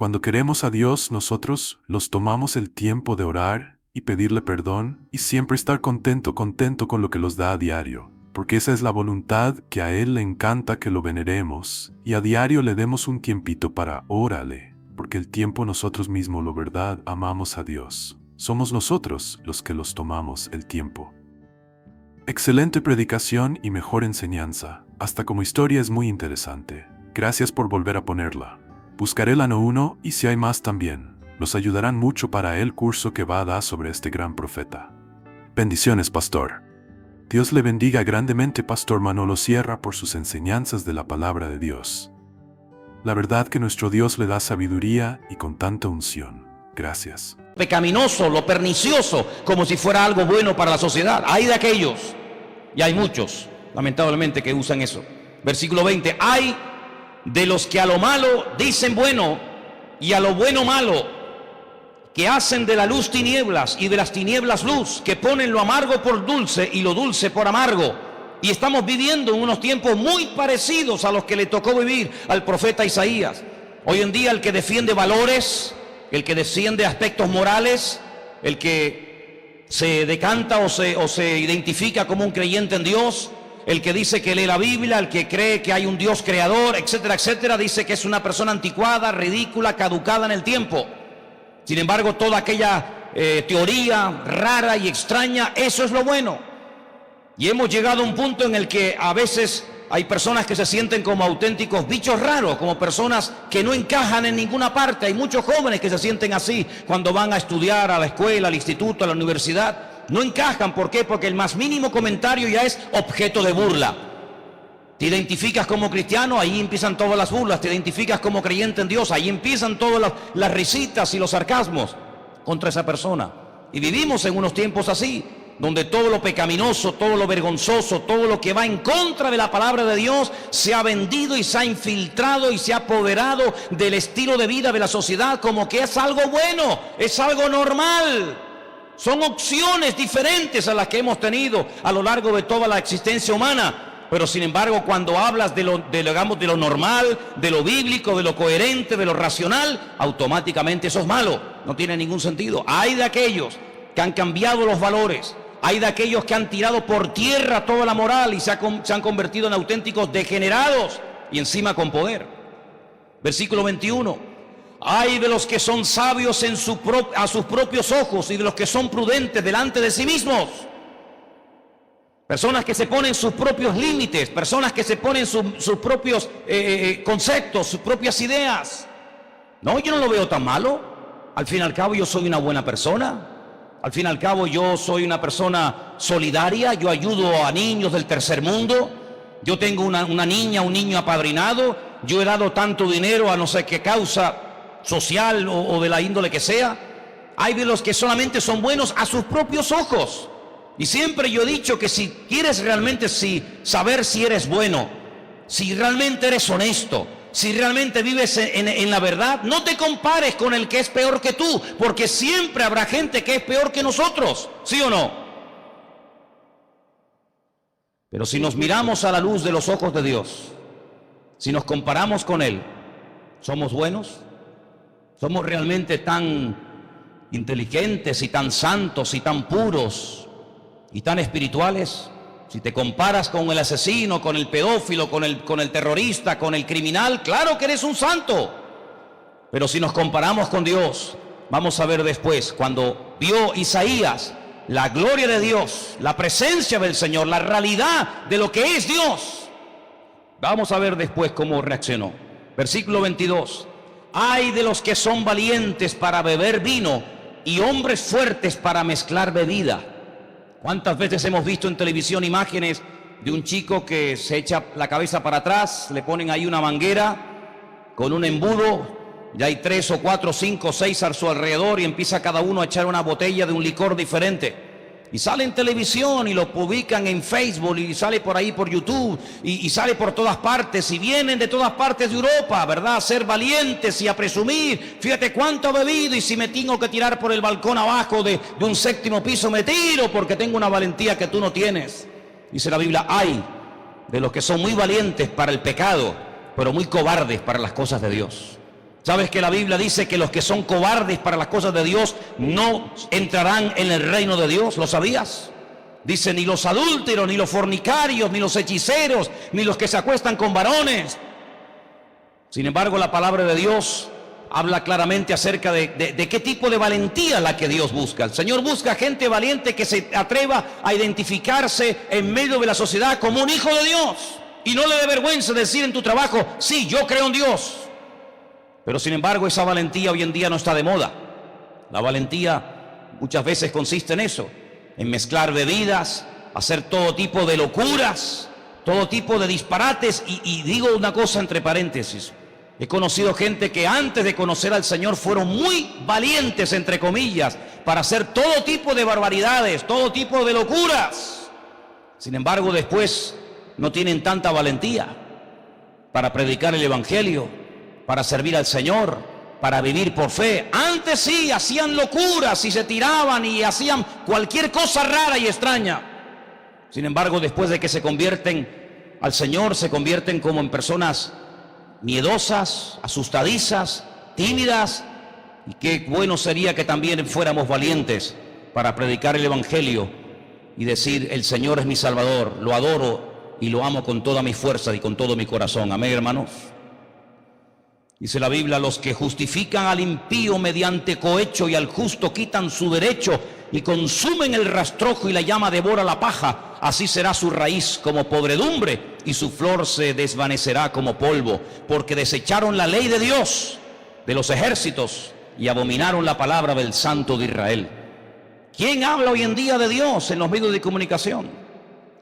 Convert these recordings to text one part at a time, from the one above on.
Cuando queremos a Dios, nosotros los tomamos el tiempo de orar y pedirle perdón y siempre estar contento con lo que los da a diario. Porque esa es la voluntad que a Él le encanta que lo veneremos y a diario le demos un tiempito para órale. Porque el tiempo nosotros mismos, lo verdad, amamos a Dios. Somos nosotros los que los tomamos el tiempo. Excelente predicación y mejor enseñanza. Hasta como historia es muy interesante. Gracias por volver a ponerla. Buscaré la no 1 y si hay más también. Nos ayudarán mucho para el curso que va a dar sobre este gran profeta. Bendiciones, pastor. Dios le bendiga grandemente, Pastor Manolo Sierra, por sus enseñanzas de la palabra de Dios. La verdad que nuestro Dios le da sabiduría y con tanta unción. Gracias. Pecaminoso, lo pernicioso, como si fuera algo bueno para la sociedad. Hay de aquellos, y hay muchos, lamentablemente, que usan eso. Versículo 20, hay de los que a lo malo dicen bueno, y a lo bueno malo, que hacen de la luz tinieblas y de las tinieblas luz, que ponen lo amargo por dulce y lo dulce por amargo. Y estamos viviendo en unos tiempos muy parecidos a los que le tocó vivir al profeta Isaías. Hoy en día el que defiende valores, el que defiende aspectos morales, el que se decanta o se identifica como un creyente en Dios, el que dice que lee la Biblia, el que cree que hay un Dios creador, etcétera, etcétera, dice que es una persona anticuada, ridícula, caducada en el tiempo. Sin embargo, toda aquella teoría rara y extraña, eso es lo bueno. Y hemos llegado a un punto en el que a veces hay personas que se sienten como auténticos bichos raros, como personas que no encajan en ninguna parte. Hay muchos jóvenes que se sienten así cuando van a estudiar a la escuela, al instituto, a la universidad. No encajan, ¿por qué? Porque el más mínimo comentario ya es objeto de burla. Te identificas como cristiano, ahí empiezan todas las burlas. Te identificas como creyente en Dios, ahí empiezan todas las risitas y los sarcasmos contra esa persona. Y vivimos en unos tiempos así, donde todo lo pecaminoso, todo lo vergonzoso, todo lo que va en contra de la palabra de Dios se ha vendido y se ha infiltrado y se ha apoderado del estilo de vida de la sociedad como que es algo bueno, es algo normal. Son opciones diferentes a las que hemos tenido a lo largo de toda la existencia humana. Pero sin embargo, cuando hablas de lo normal, de lo bíblico, de lo coherente, de lo racional, automáticamente eso es malo. No tiene ningún sentido. Hay de aquellos que han cambiado los valores. Hay de aquellos que han tirado por tierra toda la moral y se han convertido en auténticos degenerados y encima con poder. Versículo 21. Hay de los que son sabios a sus propios ojos y de los que son prudentes delante de sí mismos. Personas que se ponen sus propios límites, personas que se ponen sus propios conceptos, sus propias ideas. No, yo no lo veo tan malo. Al fin y al cabo yo soy una buena persona. Al fin y al cabo yo soy una persona solidaria. Yo ayudo a niños del tercer mundo. Yo tengo una niña, un niño apadrinado. Yo he dado tanto dinero a no sé qué causa social o de la índole que sea. Hay de los que solamente son buenos a sus propios ojos. Y siempre yo he dicho que si quieres realmente saber si eres bueno, si realmente eres honesto, si realmente vives en la verdad, no te compares con el que es peor que tú, porque siempre habrá gente que es peor que nosotros, ¿sí o no? Pero si nos miramos a la luz de los ojos de Dios, si nos comparamos con Él, ¿somos buenos? ¿Somos realmente tan inteligentes y tan santos y tan puros y tan espirituales? Si te comparas con el asesino, con el pedófilo, con el terrorista, con el criminal, claro que eres un santo. Pero si nos comparamos con Dios, vamos a ver después, cuando vio Isaías la gloria de Dios, la presencia del Señor, la realidad de lo que es Dios, vamos a ver después cómo reaccionó. Versículo 22. Hay de los que son valientes para beber vino y hombres fuertes para mezclar bebida. ¿Cuántas veces hemos visto en televisión imágenes de un chico que se echa la cabeza para atrás, le ponen ahí una manguera con un embudo, ya hay 3 o 4, 5, 6 a su alrededor y empieza cada uno a echar una botella de un licor diferente? Y sale en televisión y lo publican en Facebook y sale por ahí por YouTube y sale por todas partes y vienen de todas partes de Europa, ¿verdad? A ser valientes y a presumir. Fíjate cuánto he bebido y si me tengo que tirar por el balcón abajo de un 7º piso me tiro porque tengo una valentía que tú no tienes. Dice la Biblia, hay de los que son muy valientes para el pecado, pero muy cobardes para las cosas de Dios. ¿Sabes que la Biblia dice que los que son cobardes para las cosas de Dios no entrarán en el reino de Dios? ¿Lo sabías? Dice, ni los adúlteros, ni los fornicarios, ni los hechiceros, ni los que se acuestan con varones. Sin embargo, la palabra de Dios habla claramente acerca de qué tipo de valentía la que Dios busca. El Señor busca gente valiente que se atreva a identificarse en medio de la sociedad como un hijo de Dios. Y no le dé vergüenza decir en tu trabajo, sí, yo creo en Dios. Pero sin embargo, esa valentía hoy en día no está de moda. La valentía muchas veces consiste en eso, en mezclar bebidas, hacer todo tipo de locuras, todo tipo de disparates. Y digo una cosa entre paréntesis. He conocido gente que antes de conocer al Señor fueron muy valientes, entre comillas, para hacer todo tipo de barbaridades, todo tipo de locuras. Sin embargo, después no tienen tanta valentía para predicar el Evangelio, para servir al Señor, para vivir por fe. Antes sí, hacían locuras y se tiraban y hacían cualquier cosa rara y extraña. Sin embargo, después de que se convierten al Señor, se convierten como en personas miedosas, asustadizas, tímidas. Y qué bueno sería que también fuéramos valientes para predicar el Evangelio y decir, el Señor es mi Salvador, lo adoro y lo amo con toda mi fuerza y con todo mi corazón. Amén, hermanos. Dice la Biblia, los que justifican al impío mediante cohecho y al justo quitan su derecho y consumen el rastrojo y la llama devora la paja, así será su raíz como podredumbre y su flor se desvanecerá como polvo, porque desecharon la ley de Dios, de los ejércitos, y abominaron la palabra del Santo de Israel. ¿Quién habla hoy en día de Dios en los medios de comunicación?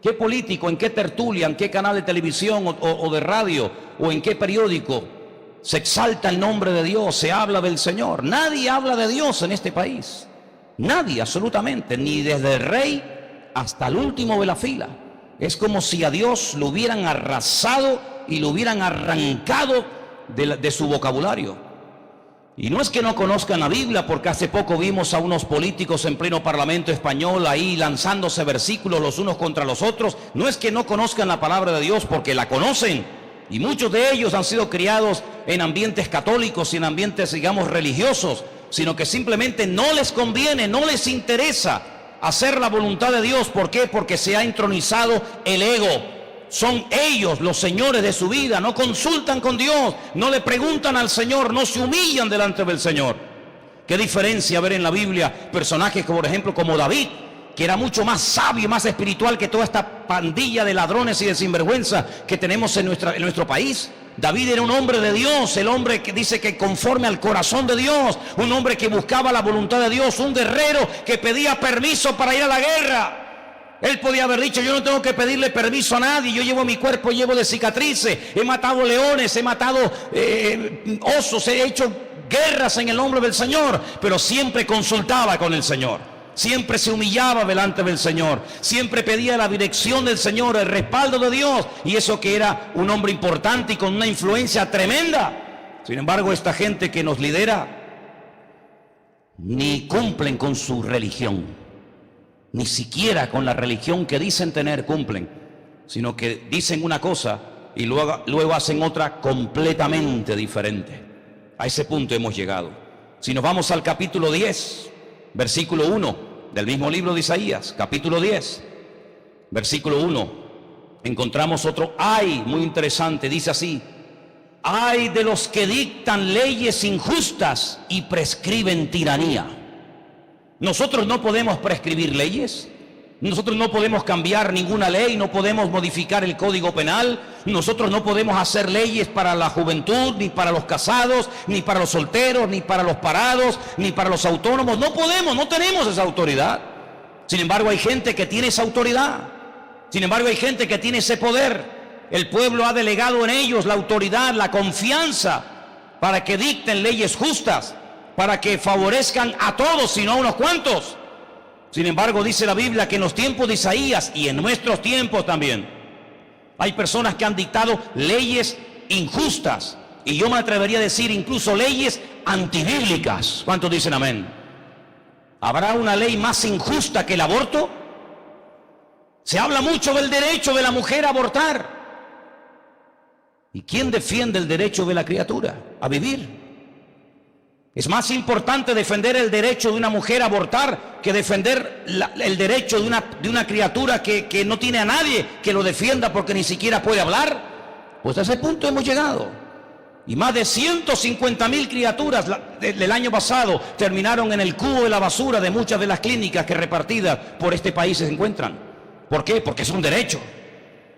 ¿Qué político, en qué tertulia, en qué canal de televisión o de radio o en qué periódico se exalta el nombre de Dios, se habla del Señor? Nadie habla de Dios en este país. Nadie, absolutamente, ni desde el rey hasta el último de la fila. Es como si a Dios lo hubieran arrasado y lo hubieran arrancado de su vocabulario. Y no es que no conozcan la Biblia, porque hace poco vimos a unos políticos en pleno Parlamento español ahí lanzándose versículos los unos contra los otros. No es que no conozcan la palabra de Dios, porque la conocen. Y muchos de ellos han sido criados en ambientes católicos y en ambientes, digamos, religiosos, sino que simplemente no les conviene, no les interesa hacer la voluntad de Dios. ¿Por qué? Porque se ha entronizado el ego. Son ellos los señores de su vida, no consultan con Dios, no le preguntan al Señor, no se humillan delante del Señor. ¿Qué diferencia ver en la Biblia personajes, por ejemplo, como David, que era mucho más sabio y más espiritual que toda esta pandilla de ladrones y de sinvergüenza que tenemos en nuestro país? David era un hombre de Dios, el hombre que dice que conforme al corazón de Dios, un hombre que buscaba la voluntad de Dios, un guerrero que pedía permiso para ir a la guerra. Él podía haber dicho, yo no tengo que pedirle permiso a nadie, yo llevo mi cuerpo llevo de cicatrices, he matado leones, he matado osos, he hecho guerras en el nombre del Señor, pero siempre consultaba con el Señor. Siempre se humillaba delante del Señor, siempre pedía la dirección del Señor, el respaldo de Dios, y eso que era un hombre importante y con una influencia tremenda. Sin embargo, esta gente que nos lidera ni cumplen con su religión, ni siquiera con la religión que dicen tener cumplen, sino que dicen una cosa y luego hacen otra completamente diferente. A ese punto hemos llegado. Si nos vamos al capítulo 10, versículo 1 del mismo libro de Isaías, capítulo 10, versículo 1, encontramos otro ay muy interesante. Dice así: ay de los que dictan leyes injustas y prescriben tiranía. Nosotros no podemos prescribir leyes, nosotros no podemos cambiar ninguna ley, no podemos modificar el Código Penal, nosotros no podemos hacer leyes para la juventud, ni para los casados, ni para los solteros, ni para los parados, ni para los autónomos. No podemos, no tenemos esa autoridad. Sin embargo, hay gente que tiene esa autoridad. Sin embargo, hay gente que tiene ese poder. El pueblo ha delegado en ellos la autoridad, la confianza, para que dicten leyes justas, para que favorezcan a todos y no a unos cuantos. Sin embargo, dice la Biblia que en los tiempos de Isaías y en nuestros tiempos también hay personas que han dictado leyes injustas, y yo me atrevería a decir incluso leyes antibíblicas. ¿Cuántos dicen amén? ¿Habrá una ley más injusta que el aborto? Se habla mucho del derecho de la mujer a abortar. ¿Y quién defiende el derecho de la criatura a vivir? Es más importante defender el derecho de una mujer a abortar que defender el derecho de una criatura que no tiene a nadie que lo defienda porque ni siquiera puede hablar. Pues a ese punto hemos llegado. Y más de 150.000 criaturas del año pasado terminaron en el cubo de la basura de muchas de las clínicas que repartidas por este país se encuentran. ¿Por qué? Porque es un derecho.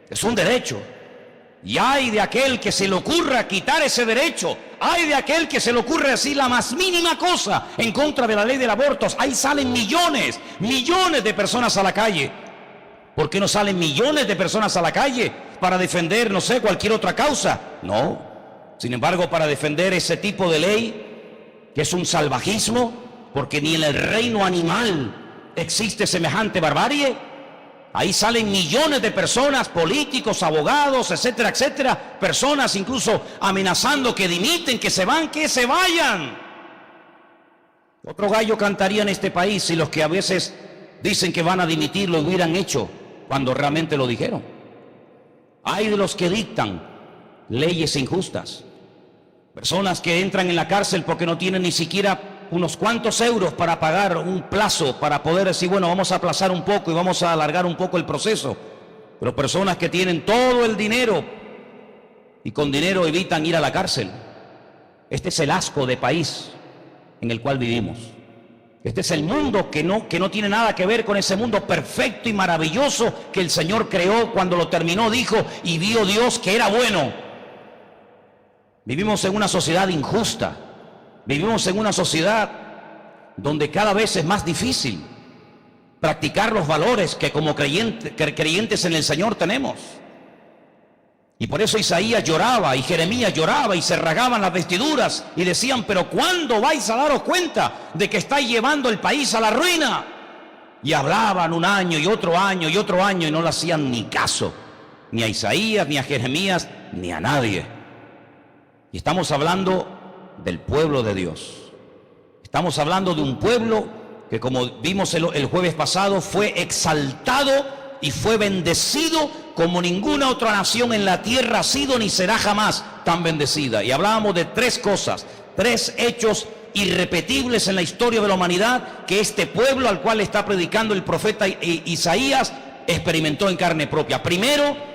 Es un derecho. Y hay de aquel que se le ocurra quitar ese derecho. Hay de aquel que se le ocurra decir la más mínima cosa en contra de la ley del aborto. Ahí salen millones de personas a la calle. ¿Por qué no salen millones de personas a la calle para defender, no sé, cualquier otra causa? No. Sin embargo, para defender ese tipo de ley, que es un salvajismo, porque ni en el reino animal existe semejante barbarie, ahí salen millones de personas, políticos, abogados, etcétera, etcétera, personas incluso amenazando que dimiten, que se van, que se vayan. Otro gallo cantaría en este país si los que a veces dicen que van a dimitir lo hubieran hecho cuando realmente lo dijeron. Hay de los que dictan leyes injustas, personas que entran en la cárcel porque no tienen ni siquiera unos cuantos euros para pagar un plazo, para poder decir, bueno, vamos a aplazar un poco y vamos a alargar un poco el proceso. Pero personas que tienen todo el dinero y con dinero evitan ir a la cárcel. Este es el asco de país en el cual vivimos. Este es el mundo que no tiene nada que ver con ese mundo perfecto y maravilloso que el Señor creó. Cuando lo terminó dijo, y vio Dios que era bueno. Vivimos en una sociedad injusta. Vivimos en una sociedad donde cada vez es más difícil practicar los valores que como creyentes en el Señor tenemos. Y por eso Isaías lloraba y Jeremías lloraba y se rasgaban las vestiduras y decían, pero ¿cuándo vais a daros cuenta de que estáis llevando el país a la ruina? Y hablaban un año y otro año y otro año y no le hacían ni caso, ni a Isaías, ni a Jeremías, ni a nadie. Y estamos hablando del pueblo de Dios. Estamos hablando de un pueblo que, como vimos el jueves pasado, fue exaltado y fue bendecido como ninguna otra nación en la tierra ha sido ni será jamás tan bendecida. Y hablábamos de tres cosas, tres hechos irrepetibles en la historia de la humanidad que este pueblo al cual está predicando el profeta Isaías experimentó en carne propia. Primero,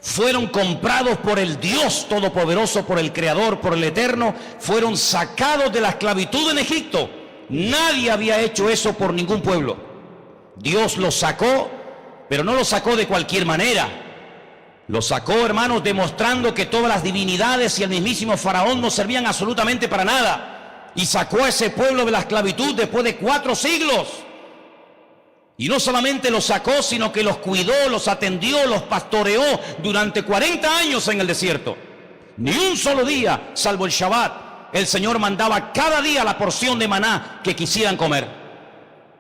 fueron comprados por el Dios Todopoderoso, por el Creador, por el Eterno. Fueron sacados de la esclavitud en Egipto. Nadie había hecho eso por ningún pueblo. Dios los sacó, pero no los sacó de cualquier manera. Los sacó, hermanos, demostrando que todas las divinidades y el mismísimo faraón no servían absolutamente para nada. Y sacó a ese pueblo de la esclavitud después de 4 siglos. Y no solamente los sacó, sino que los cuidó, los atendió, los pastoreó durante 40 años en el desierto. Ni un solo día, salvo el Shabbat, el Señor mandaba cada día la porción de maná que quisieran comer.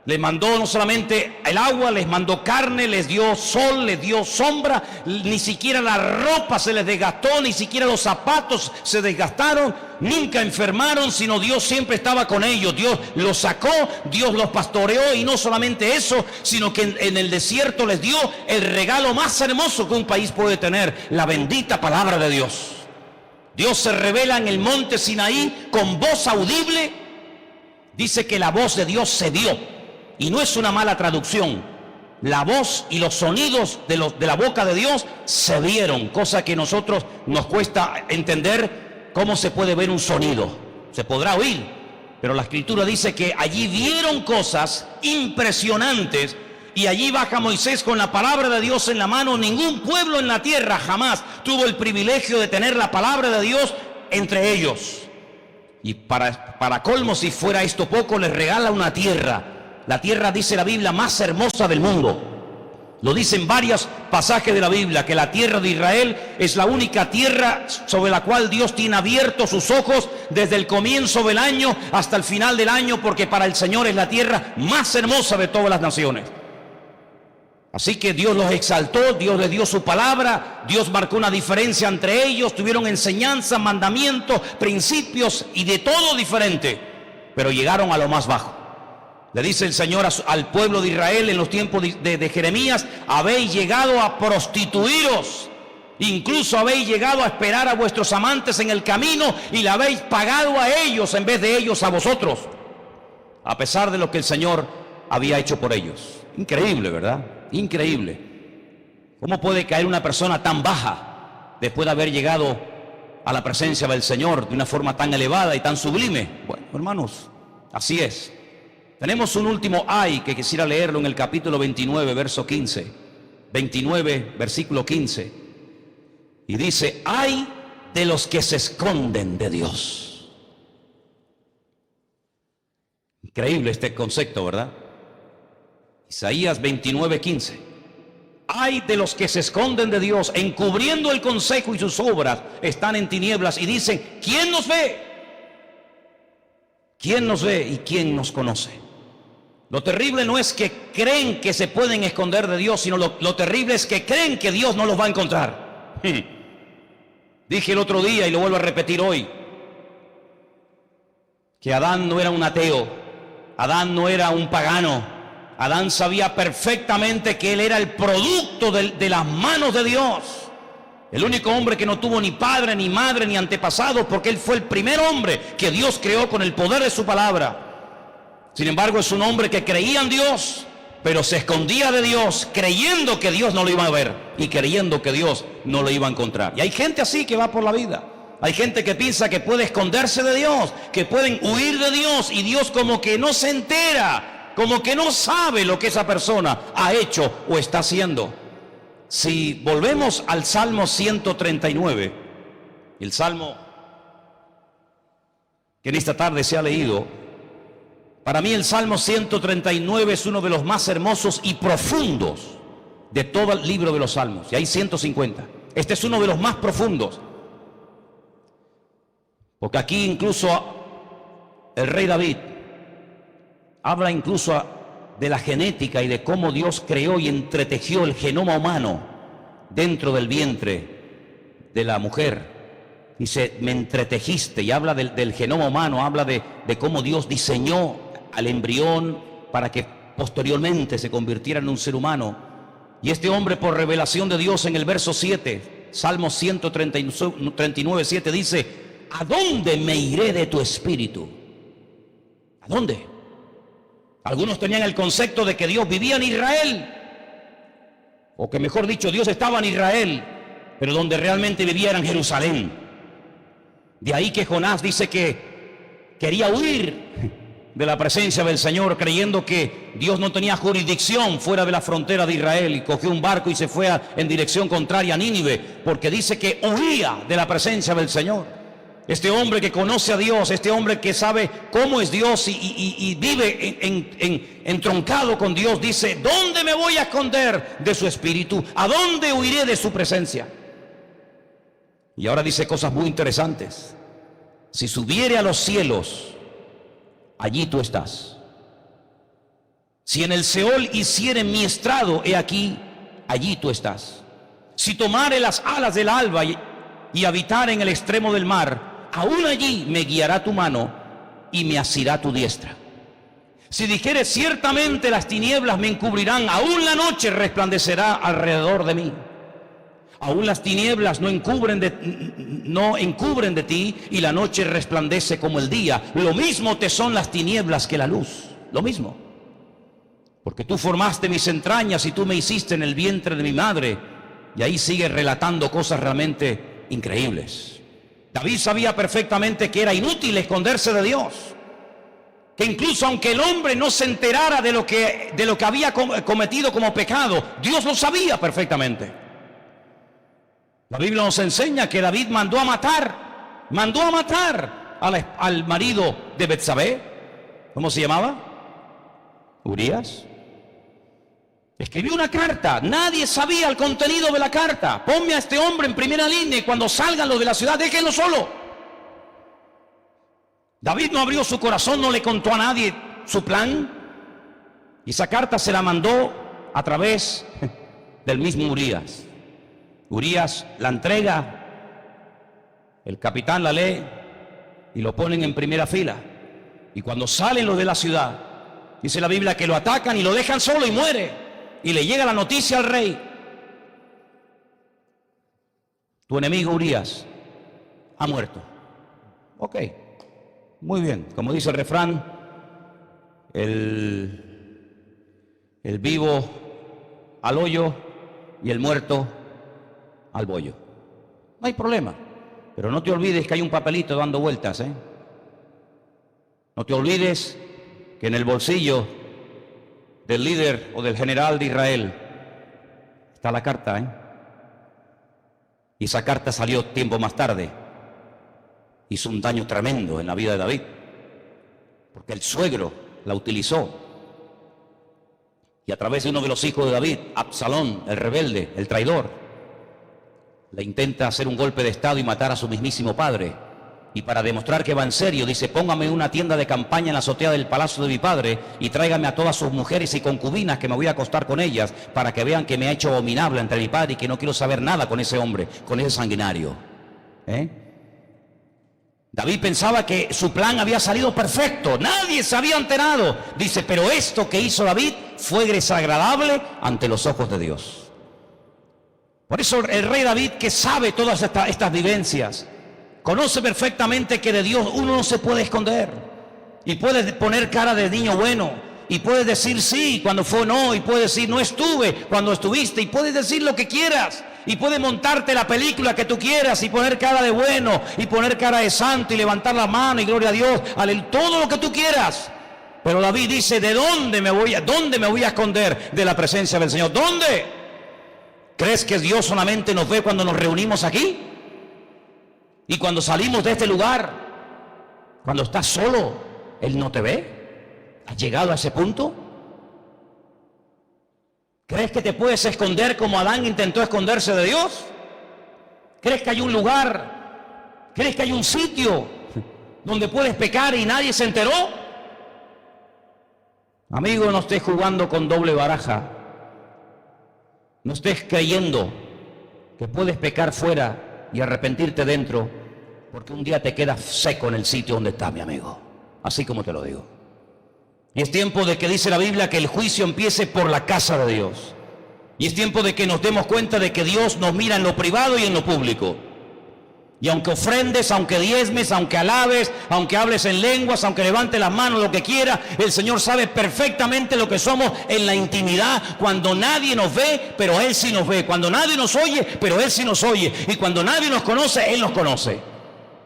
Les mandó no solamente el agua, les mandó carne, les dio sol, les dio sombra. Ni siquiera la ropa se les desgastó, ni siquiera los zapatos se desgastaron. Nunca enfermaron, sino Dios siempre estaba con ellos. Dios los sacó, Dios los pastoreó, y no solamente eso, sino que en el desierto les dio el regalo más hermoso que un país puede tener, la bendita palabra de Dios. Dios se revela en el monte Sinaí con voz audible. Dice que la voz de Dios se dio. Y no es una mala traducción. La voz y los sonidos de la boca de Dios se vieron, cosa que a nosotros nos cuesta entender cómo se puede ver un sonido. Se podrá oír, pero la Escritura dice que allí vieron cosas impresionantes, y allí baja Moisés con la palabra de Dios en la mano. Ningún pueblo en la tierra jamás tuvo el privilegio de tener la palabra de Dios entre ellos. Y para colmo, si fuera esto poco, les regala una tierra. La tierra, dice la Biblia, más hermosa del mundo. Lo dicen varios pasajes de la Biblia, que la tierra de Israel es la única tierra sobre la cual Dios tiene abiertos sus ojos desde el comienzo del año hasta el final del año, porque para el Señor es la tierra más hermosa de todas las naciones. Así que Dios los exaltó, Dios les dio su palabra, Dios marcó una diferencia entre ellos, tuvieron enseñanza, mandamientos, principios y de todo diferente, pero llegaron a lo más bajo. Le dice el Señor al pueblo de Israel en los tiempos de Jeremías: habéis llegado a prostituiros Incluso habéis llegado a esperar a vuestros amantes en el camino y le habéis pagado a ellos en vez de ellos a vosotros, a pesar de lo que el Señor había hecho por ellos. Increíble, ¿verdad? Increíble. ¿Cómo puede caer una persona tan baja después de haber llegado a la presencia del Señor de una forma tan elevada y tan sublime? Bueno, hermanos, así es. Tenemos un último ay que quisiera leerlo en el capítulo 29, verso 15. 29, versículo 15. Y dice, ay de los que se esconden de Dios. Increíble este concepto, ¿verdad? Isaías 29, 15. Ay de los que se esconden de Dios, encubriendo el consejo y sus obras están en tinieblas y dicen, ¿quién nos ve? ¿Quién nos ve y quién nos conoce? Lo terrible no es que creen que se pueden esconder de Dios, sino lo terrible es que creen que Dios no los va a encontrar. Dije el otro día y lo vuelvo a repetir hoy, que Adán no era un ateo, Adán no era un pagano. Adán sabía perfectamente que él era el producto de las manos de Dios. El único hombre que no tuvo ni padre, ni madre, ni antepasado, porque él fue el primer hombre que Dios creó con el poder de su palabra. Sin embargo, es un hombre que creía en Dios, pero se escondía de Dios, creyendo que Dios no lo iba a ver y creyendo que Dios no lo iba a encontrar. Y hay gente así que va por la vida. Hay gente que piensa que puede esconderse de Dios, que pueden huir de Dios, y Dios como que no se entera, como que no sabe lo que esa persona ha hecho o está haciendo. Si volvemos al Salmo 139, el Salmo que en esta tarde se ha leído, para mí el Salmo 139 es uno de los más hermosos y profundos de todo el libro de los Salmos. Y hay 150. Este es uno de los más profundos. Porque aquí incluso el rey David habla incluso de la genética y de cómo Dios creó y entretejió el genoma humano dentro del vientre de la mujer. Dice, me entretejiste, y habla del genoma humano, habla de cómo Dios diseñó al embrión para que posteriormente se convirtiera en un ser humano. Y este hombre, por revelación de Dios, en el verso 7, Salmo 139, 7, dice, ¿a dónde me iré de tu espíritu? ¿A dónde? Algunos tenían el concepto de que Dios vivía en Israel, o que mejor dicho, Dios estaba en Israel, pero donde realmente vivía era en Jerusalén. De ahí que Jonás dice que quería huir de la presencia del Señor, creyendo que Dios no tenía jurisdicción fuera de la frontera de Israel, y cogió un barco y se fue en dirección contraria a Nínive, porque dice que huía de la presencia del Señor. Este hombre que conoce a Dios, este hombre que sabe cómo es Dios y vive entroncado con Dios, dice, ¿dónde me voy a esconder de su espíritu? ¿A dónde huiré de su presencia? Y ahora dice cosas muy interesantes. Si subiere a los cielos, allí tú estás. Si en el Seol hiciere mi estrado, he aquí, allí tú estás. Si tomare las alas del alba y habitar en el extremo del mar, aún allí me guiará tu mano y me asirá tu diestra. Si dijere, ciertamente las tinieblas me encubrirán, aún la noche resplandecerá alrededor de mí. Aún las tinieblas no encubren de ti, y la noche resplandece como el día. Lo mismo te son las tinieblas que la luz. Lo mismo. Porque tú formaste mis entrañas y tú me hiciste en el vientre de mi madre. Y ahí sigue relatando cosas realmente increíbles. David sabía perfectamente que era inútil esconderse de Dios, que incluso aunque el hombre no se enterara de lo que había cometido como pecado, Dios lo sabía perfectamente. La Biblia nos enseña que David mandó a matar al marido de Betsabé. ¿Cómo se llamaba? Urías. Escribió una carta, nadie sabía el contenido de la carta. Ponme a este hombre en primera línea y cuando salgan los de la ciudad, déjenlo solo. David no abrió su corazón, no le contó a nadie su plan. Y esa carta se la mandó a través del mismo Urías. Urías la entrega, el capitán la lee y lo ponen en primera fila. Y cuando salen los de la ciudad, dice la Biblia que lo atacan y lo dejan solo y muere. Y le llega la noticia al rey. Tu enemigo Urías ha muerto. Ok, muy bien. Como dice el refrán, el vivo al hoyo y el muerto al bollo. No hay problema. Pero no te olvides que hay un papelito dando vueltas, ¿eh? No te olvides que en el bolsillo del líder o del general de Israel está la carta, ¿eh? Y esa carta salió tiempo más tarde. Hizo un daño tremendo en la vida de David, porque el suegro la utilizó. Y a través de uno de los hijos de David, Absalón, el rebelde, el traidor, le intenta hacer un golpe de estado y matar a su mismísimo padre. Y para demostrar que va en serio, dice: póngame una tienda de campaña en la azotea del palacio de mi padre y tráigame a todas sus mujeres y concubinas, que me voy a acostar con ellas, para que vean que me ha hecho abominable ante mi padre y que no quiero saber nada con ese hombre, con ese sanguinario. David pensaba que su plan había salido perfecto, nadie se había enterado. Dice: pero esto que hizo David fue desagradable ante los ojos de Dios. Por eso el rey David, que sabe todas estas vivencias, conoce perfectamente que de Dios uno no se puede esconder. Y puede poner cara de niño bueno, y puede decir sí cuando fue no, y puede decir no estuve cuando estuviste, y puedes decir lo que quieras, y puede montarte la película que tú quieras, y poner cara de bueno, y poner cara de santo, y levantar la mano, y gloria a Dios, todo lo que tú quieras. Pero David dice: ¿dónde me voy a esconder de la presencia del Señor? ¿Dónde? ¿Crees que Dios solamente nos ve cuando nos reunimos aquí? Y cuando salimos de este lugar, cuando estás solo, Él no te ve. ¿Has llegado a ese punto? ¿Crees que te puedes esconder como Adán intentó esconderse de Dios? ¿Crees que hay un lugar? ¿Crees que hay un sitio donde puedes pecar y nadie se enteró? Amigo, no estés jugando con doble baraja. No estés creyendo que puedes pecar fuera y arrepentirte dentro, porque un día te quedas seco en el sitio donde estás, mi amigo. Así como te lo digo. Y es tiempo de que dice la Biblia que el juicio empiece por la casa de Dios. Y es tiempo de que nos demos cuenta de que Dios nos mira en lo privado y en lo público. Y aunque ofrendes, aunque diezmes, aunque alabes, aunque hables en lenguas, aunque levantes las manos, lo que quiera, el Señor sabe perfectamente lo que somos en la intimidad, cuando nadie nos ve, pero Él sí nos ve, cuando nadie nos oye, pero Él sí nos oye, y cuando nadie nos conoce, Él nos conoce.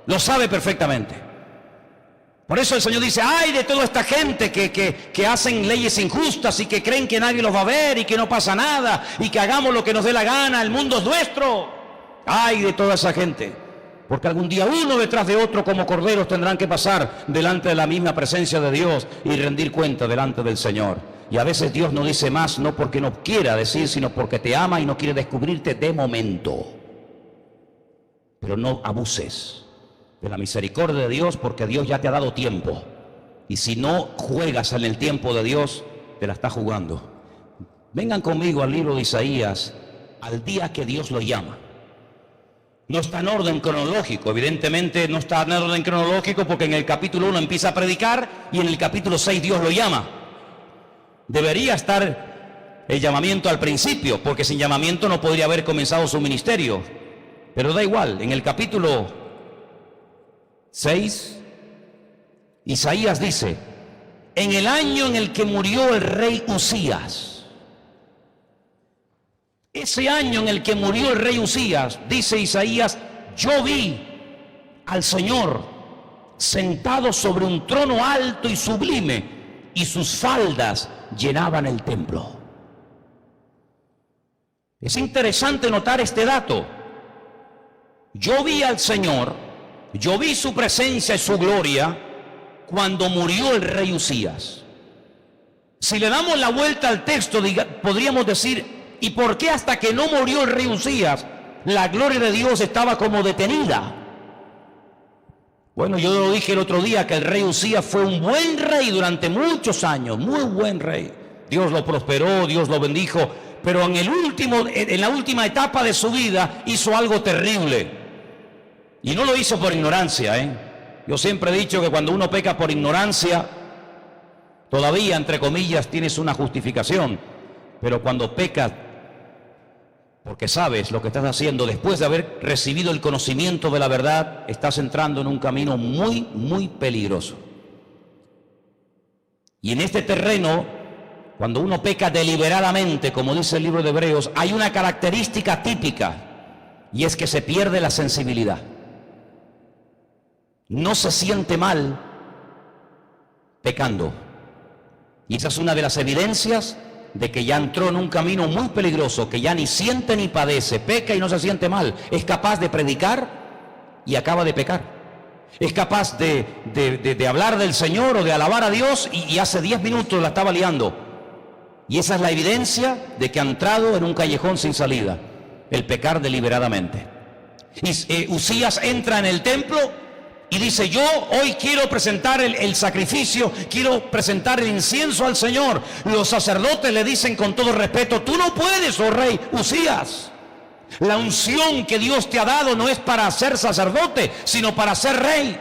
Lo sabe perfectamente. Por eso el Señor dice: ay de toda esta gente que hacen leyes injustas y que creen que nadie los va a ver y que no pasa nada y que hagamos lo que nos dé la gana, el mundo es nuestro. Ay de toda esa gente. Porque algún día uno detrás de otro como corderos tendrán que pasar delante de la misma presencia de Dios y rendir cuenta delante del Señor. Y a veces Dios no dice más, no porque no quiera decir, sino porque te ama y no quiere descubrirte de momento. Pero no abuses de la misericordia de Dios, porque Dios ya te ha dado tiempo. Y si no juegas en el tiempo de Dios, te la estás jugando. Vengan conmigo al libro de Isaías, al día que Dios lo llama. No está en orden cronológico, evidentemente no está en orden cronológico, porque en el capítulo 1 empieza a predicar y en el capítulo 6 Dios lo llama. Debería estar el llamamiento al principio, porque sin llamamiento no podría haber comenzado su ministerio. Pero da igual, en el capítulo 6, Isaías dice: en el año en el que murió el rey Usías. Ese año en el que murió el rey Usías, dice Isaías, yo vi al Señor sentado sobre un trono alto y sublime, y sus faldas llenaban el templo. Es interesante notar este dato. Yo vi al Señor, yo vi su presencia y su gloria cuando murió el rey Usías. Si le damos la vuelta al texto, podríamos decir: ¿y por qué hasta que no murió el rey Usías, la gloria de Dios estaba como detenida? Bueno, yo lo dije el otro día, que el rey Usías fue un buen rey durante muchos años, muy buen rey. Dios lo prosperó, Dios lo bendijo, pero en la última etapa de su vida hizo algo terrible. Y no lo hizo por ignorancia, Yo siempre he dicho que cuando uno peca por ignorancia, todavía, entre comillas, tienes una justificación. Pero cuando pecas Porque sabes lo que estás haciendo. Después de haber recibido el conocimiento de la verdad, estás entrando en un camino muy, muy peligroso. Y en este terreno, cuando uno peca deliberadamente, como dice el libro de Hebreos, hay una característica típica, y es que se pierde la sensibilidad. No se siente mal pecando. Y esa es una de las evidencias de que ya entró en un camino muy peligroso, que ya ni siente ni padece, peca y no se siente mal. Es capaz de predicar y acaba de pecar. Es capaz de hablar del Señor o de alabar a Dios y hace 10 minutos la estaba liando. Y esa es la evidencia de que ha entrado en un callejón sin salida, el pecar deliberadamente. Y Uzías entra en el templo y dice: yo hoy quiero presentar el sacrificio, quiero presentar el incienso al Señor. Los sacerdotes le dicen con todo respeto: tú no puedes, oh rey Uzías. La unción que Dios te ha dado no es para ser sacerdote, sino para ser rey.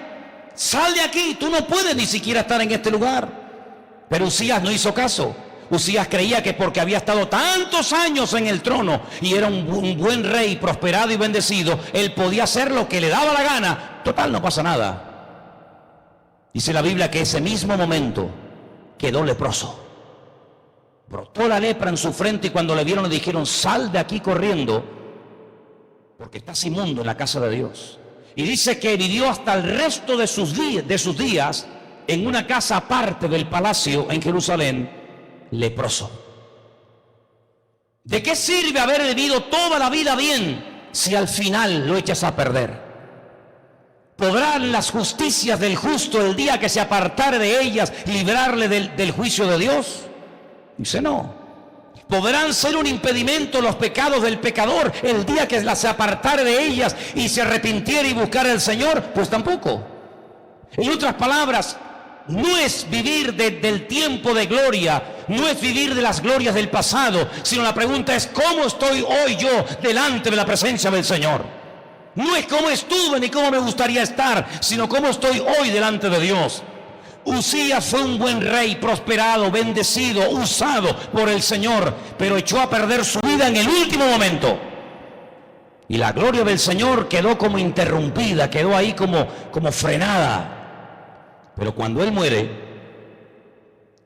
Sal de aquí, tú no puedes ni siquiera estar en este lugar. Pero Uzías no hizo caso. Uzías creía que porque había estado tantos años en el trono y era un buen rey, prosperado y bendecido, él podía hacer lo que le daba la gana. Total, no pasa nada. Dice la Biblia que ese mismo momento quedó leproso. Brotó la lepra en su frente y cuando le vieron le dijeron: sal de aquí corriendo, porque estás inmundo en la casa de Dios. Y dice que vivió hasta el resto de sus días en una casa aparte del palacio en Jerusalén, leproso. ¿De qué sirve haber vivido toda la vida bien si al final lo echas a perder? ¿Podrán las justicias del justo el día que se apartare de ellas librarle del juicio de Dios? Dice no. ¿Podrán ser un impedimento los pecados del pecador el día que se apartare de ellas y se arrepintiera y buscara al Señor? Pues tampoco. En otras palabras, no es vivir del tiempo de gloria, no es vivir de las glorias del pasado, sino la pregunta es: ¿cómo estoy hoy yo delante de la presencia del Señor? No es cómo estuve ni cómo me gustaría estar, sino cómo estoy hoy delante de Dios. Uzías fue un buen rey, prosperado, bendecido, usado por el Señor, pero echó a perder su vida en el último momento. Y la gloria del Señor quedó como interrumpida, quedó ahí como frenada. Pero cuando él muere,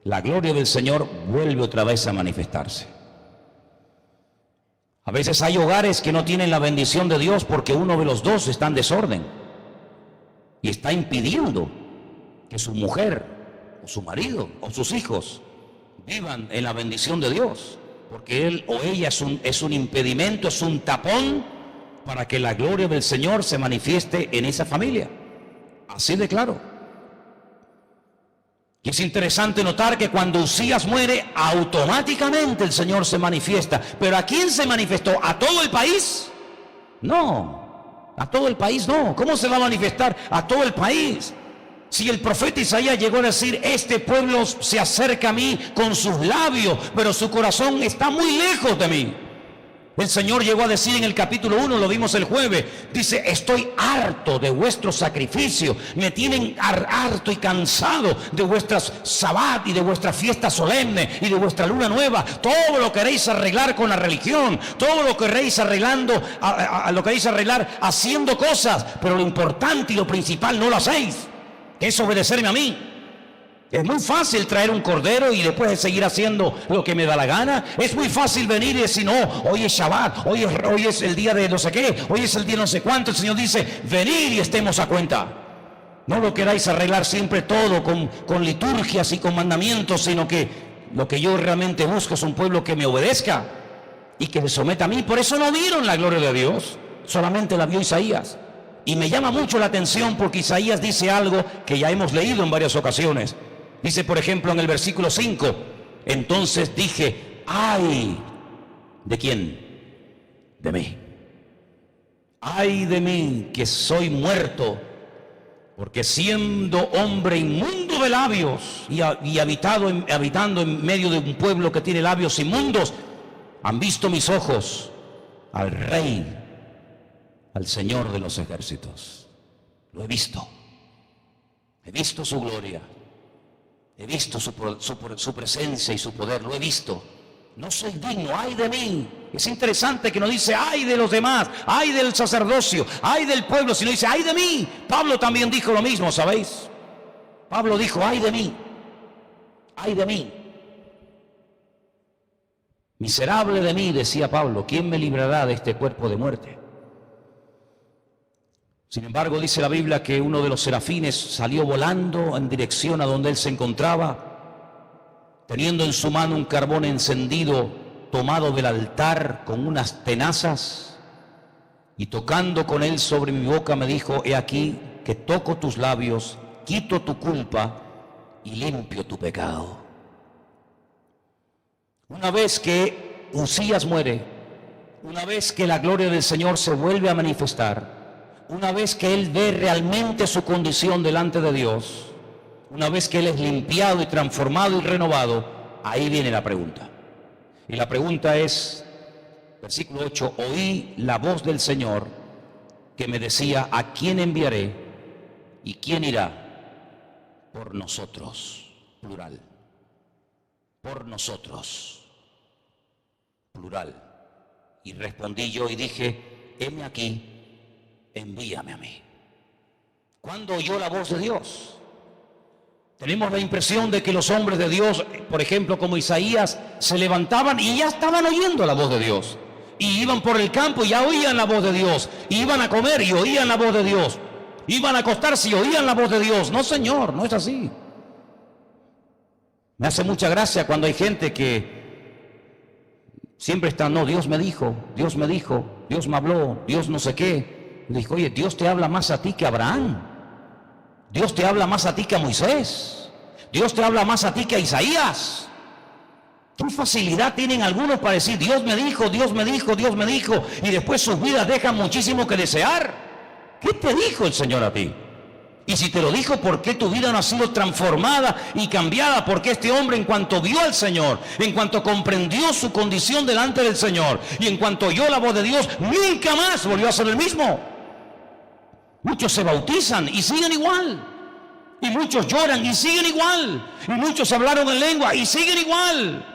la gloria del Señor vuelve otra vez a manifestarse. A veces hay hogares que no tienen la bendición de Dios porque uno de los dos está en desorden y está impidiendo que su mujer o su marido o sus hijos vivan en la bendición de Dios, porque él o ella es un impedimento, es un tapón para que la gloria del Señor se manifieste en esa familia. Así de claro. Y es interesante notar que cuando Uzías muere, automáticamente el Señor se manifiesta. ¿Pero a quién se manifestó? ¿A todo el país? No, a todo el país no. ¿Cómo se va a manifestar a todo el país? Si el profeta Isaías llegó a decir: este pueblo se acerca a mí con sus labios, pero su corazón está muy lejos de mí. El Señor llegó a decir en el capítulo 1, lo vimos el jueves, dice: estoy harto de vuestros sacrificios, me tienen harto y cansado de vuestras sabbat y de vuestras fiestas solemnes y de vuestra luna nueva. Todo lo queréis arreglar con la religión, todo lo queréis arreglando, lo queréis arreglar haciendo cosas, pero lo importante y lo principal no lo hacéis, que es obedecerme a mí. Es muy fácil traer un cordero y después seguir haciendo lo que me da la gana. Es muy fácil venir y decir: no, hoy es Shabbat, hoy es el día de no sé qué, hoy es el día no sé cuánto. El Señor dice: venid y estemos a cuenta. No lo queráis arreglar siempre todo con liturgias y con mandamientos, sino que lo que yo realmente busco es un pueblo que me obedezca y que se someta a mí. Por eso no vieron la gloria de Dios, solamente la vio Isaías. Y me llama mucho la atención porque Isaías dice algo que ya hemos leído en varias ocasiones. Dice, por ejemplo, en el versículo 5: entonces dije: ¡ay! ¿De quién? De mí. ¡Ay de mí, que soy muerto! Porque siendo hombre inmundo de labios y habitando en medio de un pueblo que tiene labios inmundos, han visto mis ojos al Rey, al Señor de los ejércitos. Lo he visto. He visto su gloria. He visto su presencia y su poder, lo he visto. No soy digno, ay de mí. Es interesante que no dice ay de los demás, ay del sacerdocio, ay del pueblo, sino dice ay de mí. Pablo también dijo lo mismo, ¿sabéis? Pablo dijo ay de mí, ay de mí. Miserable de mí, decía Pablo, ¿quién me librará de este cuerpo de muerte? Sin embargo, dice la Biblia que uno de los serafines salió volando en dirección a donde él se encontraba, teniendo en su mano un carbón encendido tomado del altar con unas tenazas, y tocando con él sobre mi boca me dijo: he aquí que toco tus labios, quito tu culpa y limpio tu pecado. Una vez que Usías muere, una vez que la gloria del Señor se vuelve a manifestar, una vez que él ve realmente su condición delante de Dios, una vez que él es limpiado y transformado y renovado, ahí viene la pregunta. Y la pregunta es, versículo 8, oí la voz del Señor que me decía: ¿a quién enviaré y quién irá por nosotros? Plural. Por nosotros. Plural. Y respondí yo y dije: heme aquí, envíame a mí. ¿Cuándo oyó la voz de Dios? Tenemos la impresión de que los hombres de Dios, por ejemplo como Isaías, se levantaban y ya estaban oyendo la voz de Dios. Y iban por el campo y ya oían la voz de Dios. Y iban a comer y oían la voz de Dios. Iban a acostarse y oían la voz de Dios. No, señor, no es así. Me hace mucha gracia cuando hay gente que siempre está: no, Dios me dijo, Dios me dijo, Dios me habló, Dios no sé qué. Le dijo: oye, Dios te habla más a ti que a Abraham. Dios te habla más a ti que a Moisés. Dios te habla más a ti que a Isaías. ¿Qué facilidad tienen algunos para decir Dios me dijo, Dios me dijo, Dios me dijo, y después sus vidas dejan muchísimo que desear? ¿Qué te dijo el Señor a ti? Y si te lo dijo, ¿por qué tu vida no ha sido transformada y cambiada? Porque este hombre, en cuanto vio al Señor, en cuanto comprendió su condición delante del Señor, y en cuanto oyó la voz de Dios, nunca más volvió a ser el mismo. Muchos se bautizan y siguen igual. Y muchos lloran y siguen igual. Y muchos hablaron en lengua y siguen igual.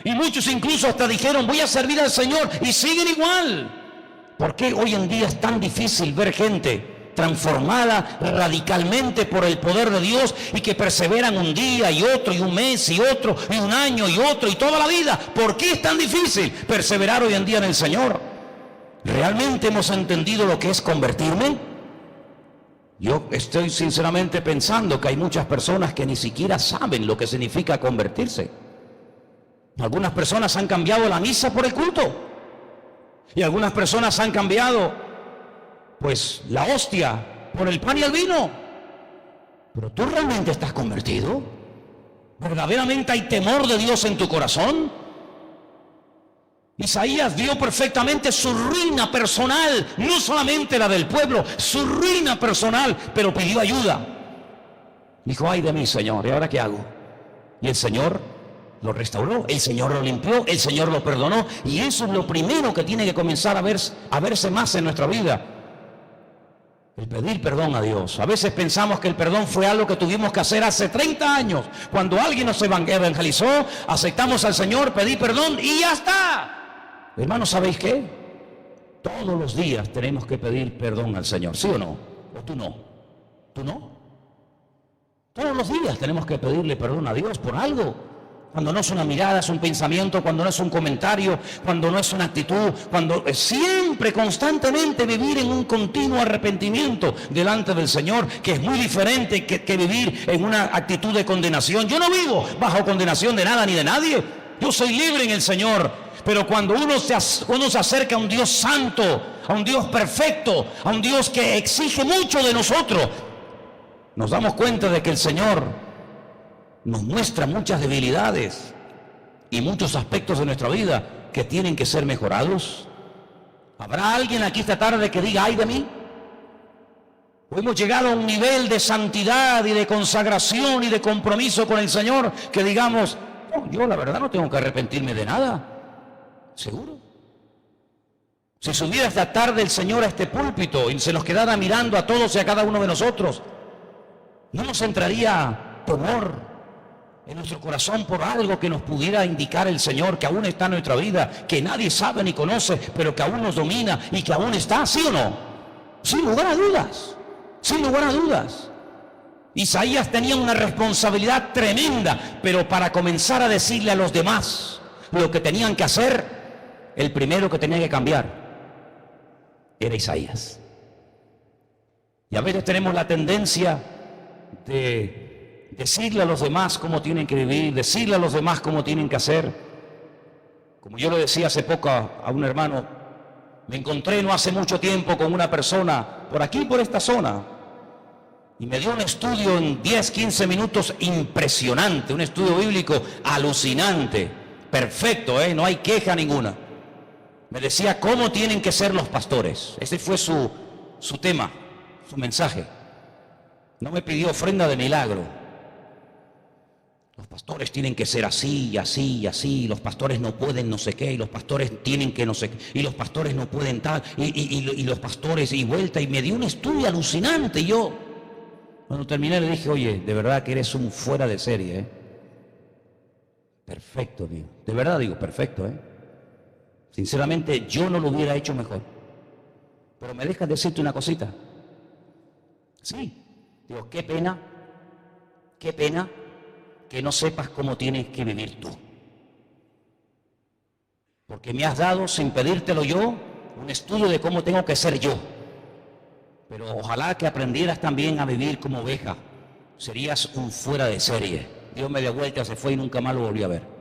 Y muchos incluso hasta dijeron: voy a servir al Señor, y siguen igual. ¿Por qué hoy en día es tan difícil ver gente transformada radicalmente por el poder de Dios y que perseveran un día y otro y un mes y otro y un año y otro y toda la vida? ¿Por qué es tan difícil perseverar hoy en día en el Señor? ¿Realmente hemos entendido lo que es convertirme? Yo estoy sinceramente pensando que hay muchas personas que ni siquiera saben lo que significa convertirse. Algunas personas han cambiado la misa por el culto. Y algunas personas han cambiado, pues, la hostia por el pan y el vino. ¿Pero tú realmente estás convertido? ¿Verdaderamente hay temor de Dios en tu corazón? Isaías vio perfectamente su ruina personal, no solamente la del pueblo, su ruina personal, pero pidió ayuda. Dijo: ay de mí, Señor, ¿y ahora qué hago? Y el Señor lo restauró, el Señor lo limpió, el Señor lo perdonó. Y eso es lo primero que tiene que comenzar a verse más en nuestra vida: el pedir perdón a Dios. A veces pensamos que el perdón fue algo que tuvimos que hacer hace 30 años. Cuando alguien nos evangelizó, aceptamos al Señor, pedí perdón y ya está. Hermanos, ¿sabéis qué? Todos los días tenemos que pedir perdón al Señor, ¿sí o no? ¿O tú no? ¿Tú no? Todos los días tenemos que pedirle perdón a Dios por algo. Cuando no es una mirada, es un pensamiento, cuando no es un comentario, cuando no es una actitud, cuando siempre, constantemente vivir en un continuo arrepentimiento delante del Señor, que es muy diferente que vivir en una actitud de condenación. Yo no vivo bajo condenación de nada ni de nadie. Yo soy libre en el Señor. Pero cuando uno se acerca a un Dios santo, a un Dios perfecto, a un Dios que exige mucho de nosotros, nos damos cuenta de que el Señor nos muestra muchas debilidades y muchos aspectos de nuestra vida que tienen que ser mejorados. ¿Habrá alguien aquí esta tarde que diga: ay de mí? ¿O hemos llegado a un nivel de santidad y de consagración y de compromiso con el Señor que digamos: no, yo la verdad no tengo que arrepentirme de nada? ¿Seguro? Si subiera esta tarde el Señor a este púlpito y se nos quedara mirando a todos y a cada uno de nosotros, ¿no nos entraría temor en nuestro corazón por algo que nos pudiera indicar el Señor, que aún está en nuestra vida, que nadie sabe ni conoce, pero que aún nos domina y que aún está, ¿sí o no? Sin lugar a dudas, sin lugar a dudas. Isaías tenía una responsabilidad tremenda, pero para comenzar a decirle a los demás lo que tenían que hacer, el primero que tenía que cambiar era Isaías. Y a veces tenemos la tendencia de decirle a los demás cómo tienen que vivir, decirle a los demás cómo tienen que hacer. Como yo le decía hace poco a un hermano, me encontré no hace mucho tiempo con una persona por aquí, por esta zona, y me dio un estudio en 10, 15 minutos impresionante, un estudio bíblico alucinante, perfecto, no hay queja ninguna. Me decía cómo tienen que ser los pastores. Ese fue su tema, su mensaje. No me pidió ofrenda de milagro. Los pastores tienen que ser así y así y así, y los pastores no pueden no sé qué, y los pastores tienen que no sé qué, y los pastores no pueden tal, y los pastores y vuelta, y me dio un estudio alucinante. Y yo, cuando terminé, le dije, oye, de verdad que eres un fuera de serie, Perfecto, digo. De verdad digo, perfecto, Sinceramente, yo no lo hubiera hecho mejor. Pero me dejas decirte una cosita. Sí, digo, qué pena que no sepas cómo tienes que vivir tú. Porque me has dado, sin pedírtelo yo, un estudio de cómo tengo que ser yo. Pero ojalá que aprendieras también a vivir como oveja. Serías un fuera de serie. Dio media vuelta, se fue y nunca más lo volví a ver.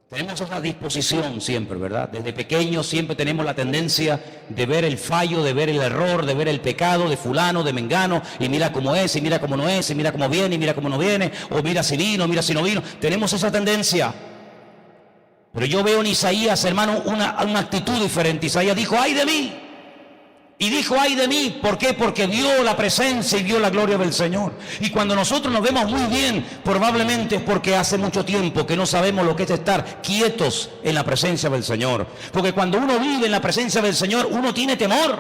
Tenemos esa disposición siempre, ¿verdad? Desde pequeños siempre tenemos la tendencia de ver el fallo, de ver el error, de ver el pecado de fulano, de mengano, y mira cómo es, y mira cómo no es, y mira cómo viene, y mira cómo no viene, o mira si vino, mira si no vino. Tenemos esa tendencia. Pero yo veo en Isaías, hermano, una actitud diferente. Isaías dijo, ¡ay de mí! Y dijo, ¡ay de mí! ¿Por qué? Porque vio la presencia y vio la gloria del Señor. Y cuando nosotros nos vemos muy bien, probablemente es porque hace mucho tiempo que no sabemos lo que es estar quietos en la presencia del Señor. Porque cuando uno vive en la presencia del Señor, uno tiene temor.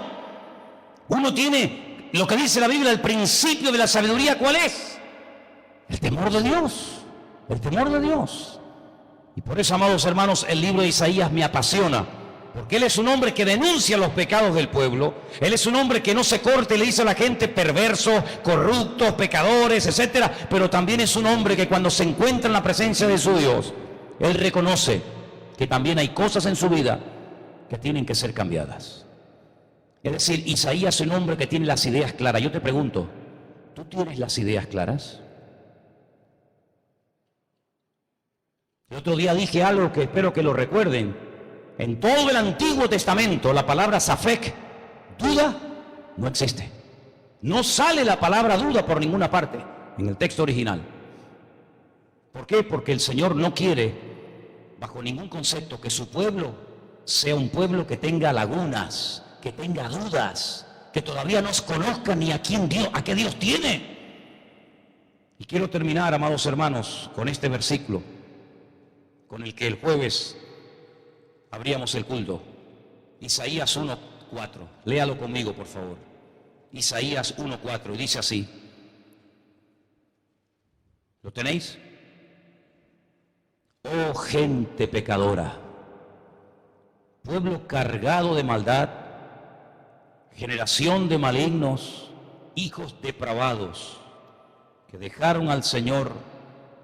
Uno tiene lo que dice la Biblia, el principio de la sabiduría, ¿cuál es? El temor de Dios. El temor de Dios. Y por eso, amados hermanos, el libro de Isaías me apasiona. Porque él es un hombre que denuncia los pecados del pueblo. Él es un hombre que no se corta y le dice a la gente perversos, corruptos, pecadores, etcétera. Pero también es un hombre que cuando se encuentra en la presencia de su Dios, él reconoce que también hay cosas en su vida que tienen que ser cambiadas. Es decir, Isaías es un hombre que tiene las ideas claras. Yo te pregunto, ¿tú tienes las ideas claras? El otro día dije algo que espero que lo recuerden. En todo el Antiguo Testamento, la palabra safek, duda, no existe. No sale la palabra duda por ninguna parte en el texto original. ¿Por qué? Porque el Señor no quiere, bajo ningún concepto, que su pueblo sea un pueblo que tenga lagunas, que tenga dudas, que todavía no conozca ni a quién Dios, a qué Dios tiene. Y quiero terminar, amados hermanos, con este versículo, con el que el jueves abríamos el culto. Isaías 1:4. Léalo conmigo, por favor. Isaías 1:4. Y dice así. ¿Lo tenéis? Oh gente pecadora, pueblo cargado de maldad, generación de malignos, hijos depravados, que dejaron al Señor,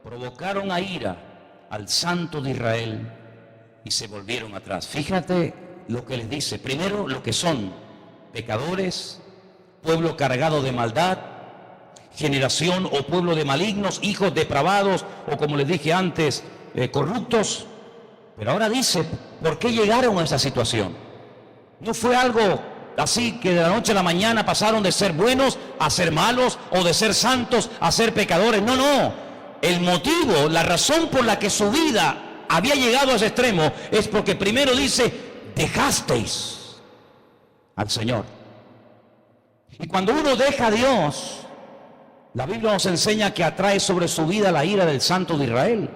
provocaron a ira al Santo de Israel, y se volvieron atrás. Fíjate lo que les dice. Primero, lo que son pecadores, pueblo cargado de maldad, generación o pueblo de malignos, hijos depravados, o como les dije antes, corruptos. Pero ahora dice, ¿por qué llegaron a esa situación? No fue algo así que de la noche a la mañana pasaron de ser buenos a ser malos, o de ser santos a ser pecadores. No, no. El motivo, la razón por la que su vida había llegado a ese extremo es porque primero dice, dejasteis al Señor. Y cuando uno deja a Dios, la Biblia nos enseña que atrae sobre su vida la ira del Santo de Israel.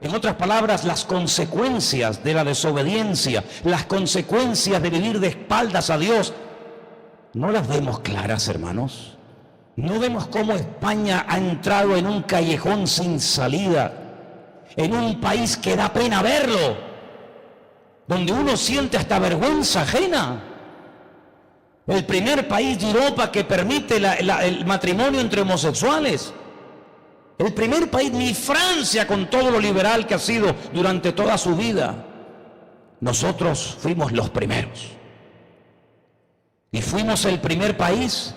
En otras palabras, las consecuencias de la desobediencia, las consecuencias de vivir de espaldas a Dios, no las vemos claras, hermanos. No vemos cómo España ha entrado en un callejón sin salida, en un país que da pena verlo, donde uno siente hasta vergüenza ajena. El primer país de Europa que permite el matrimonio entre homosexuales. El primer país, ni Francia, con todo lo liberal que ha sido durante toda su vida. Nosotros fuimos los primeros. Y fuimos el primer país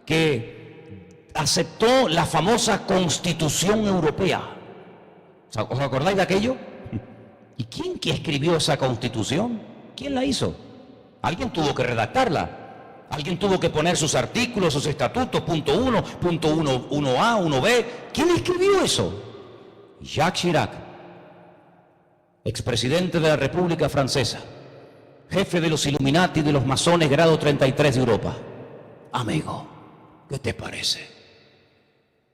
que aceptó la famosa Constitución Europea. ¿Os acordáis de aquello? ¿Y quién que escribió esa Constitución? ¿Quién la hizo? Alguien tuvo que redactarla. Alguien tuvo que poner sus artículos, sus estatutos, punto 1, punto 1A, 1B. ¿Quién escribió eso? Jacques Chirac, expresidente de la República Francesa, jefe de los Illuminati, de los masones, grado 33 de Europa. Amigo, ¿qué te parece?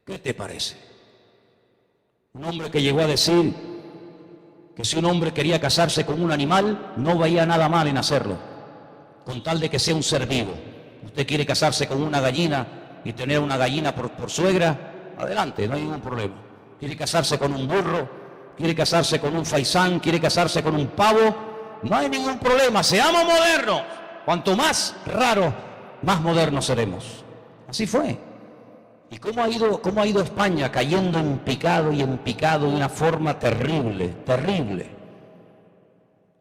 ¿Qué te parece? Un hombre que llegó a decir que si un hombre quería casarse con un animal, no veía nada mal en hacerlo, con tal de que sea un ser vivo. Usted quiere casarse con una gallina y tener una gallina por suegra, adelante, no hay ningún problema. Quiere casarse con un burro, quiere casarse con un faisán, quiere casarse con un pavo, no hay ningún problema. Seamos modernos. Cuanto más raro, más modernos seremos. Así fue. ¿Y cómo ha ido España cayendo en picado y en picado de una forma terrible, terrible?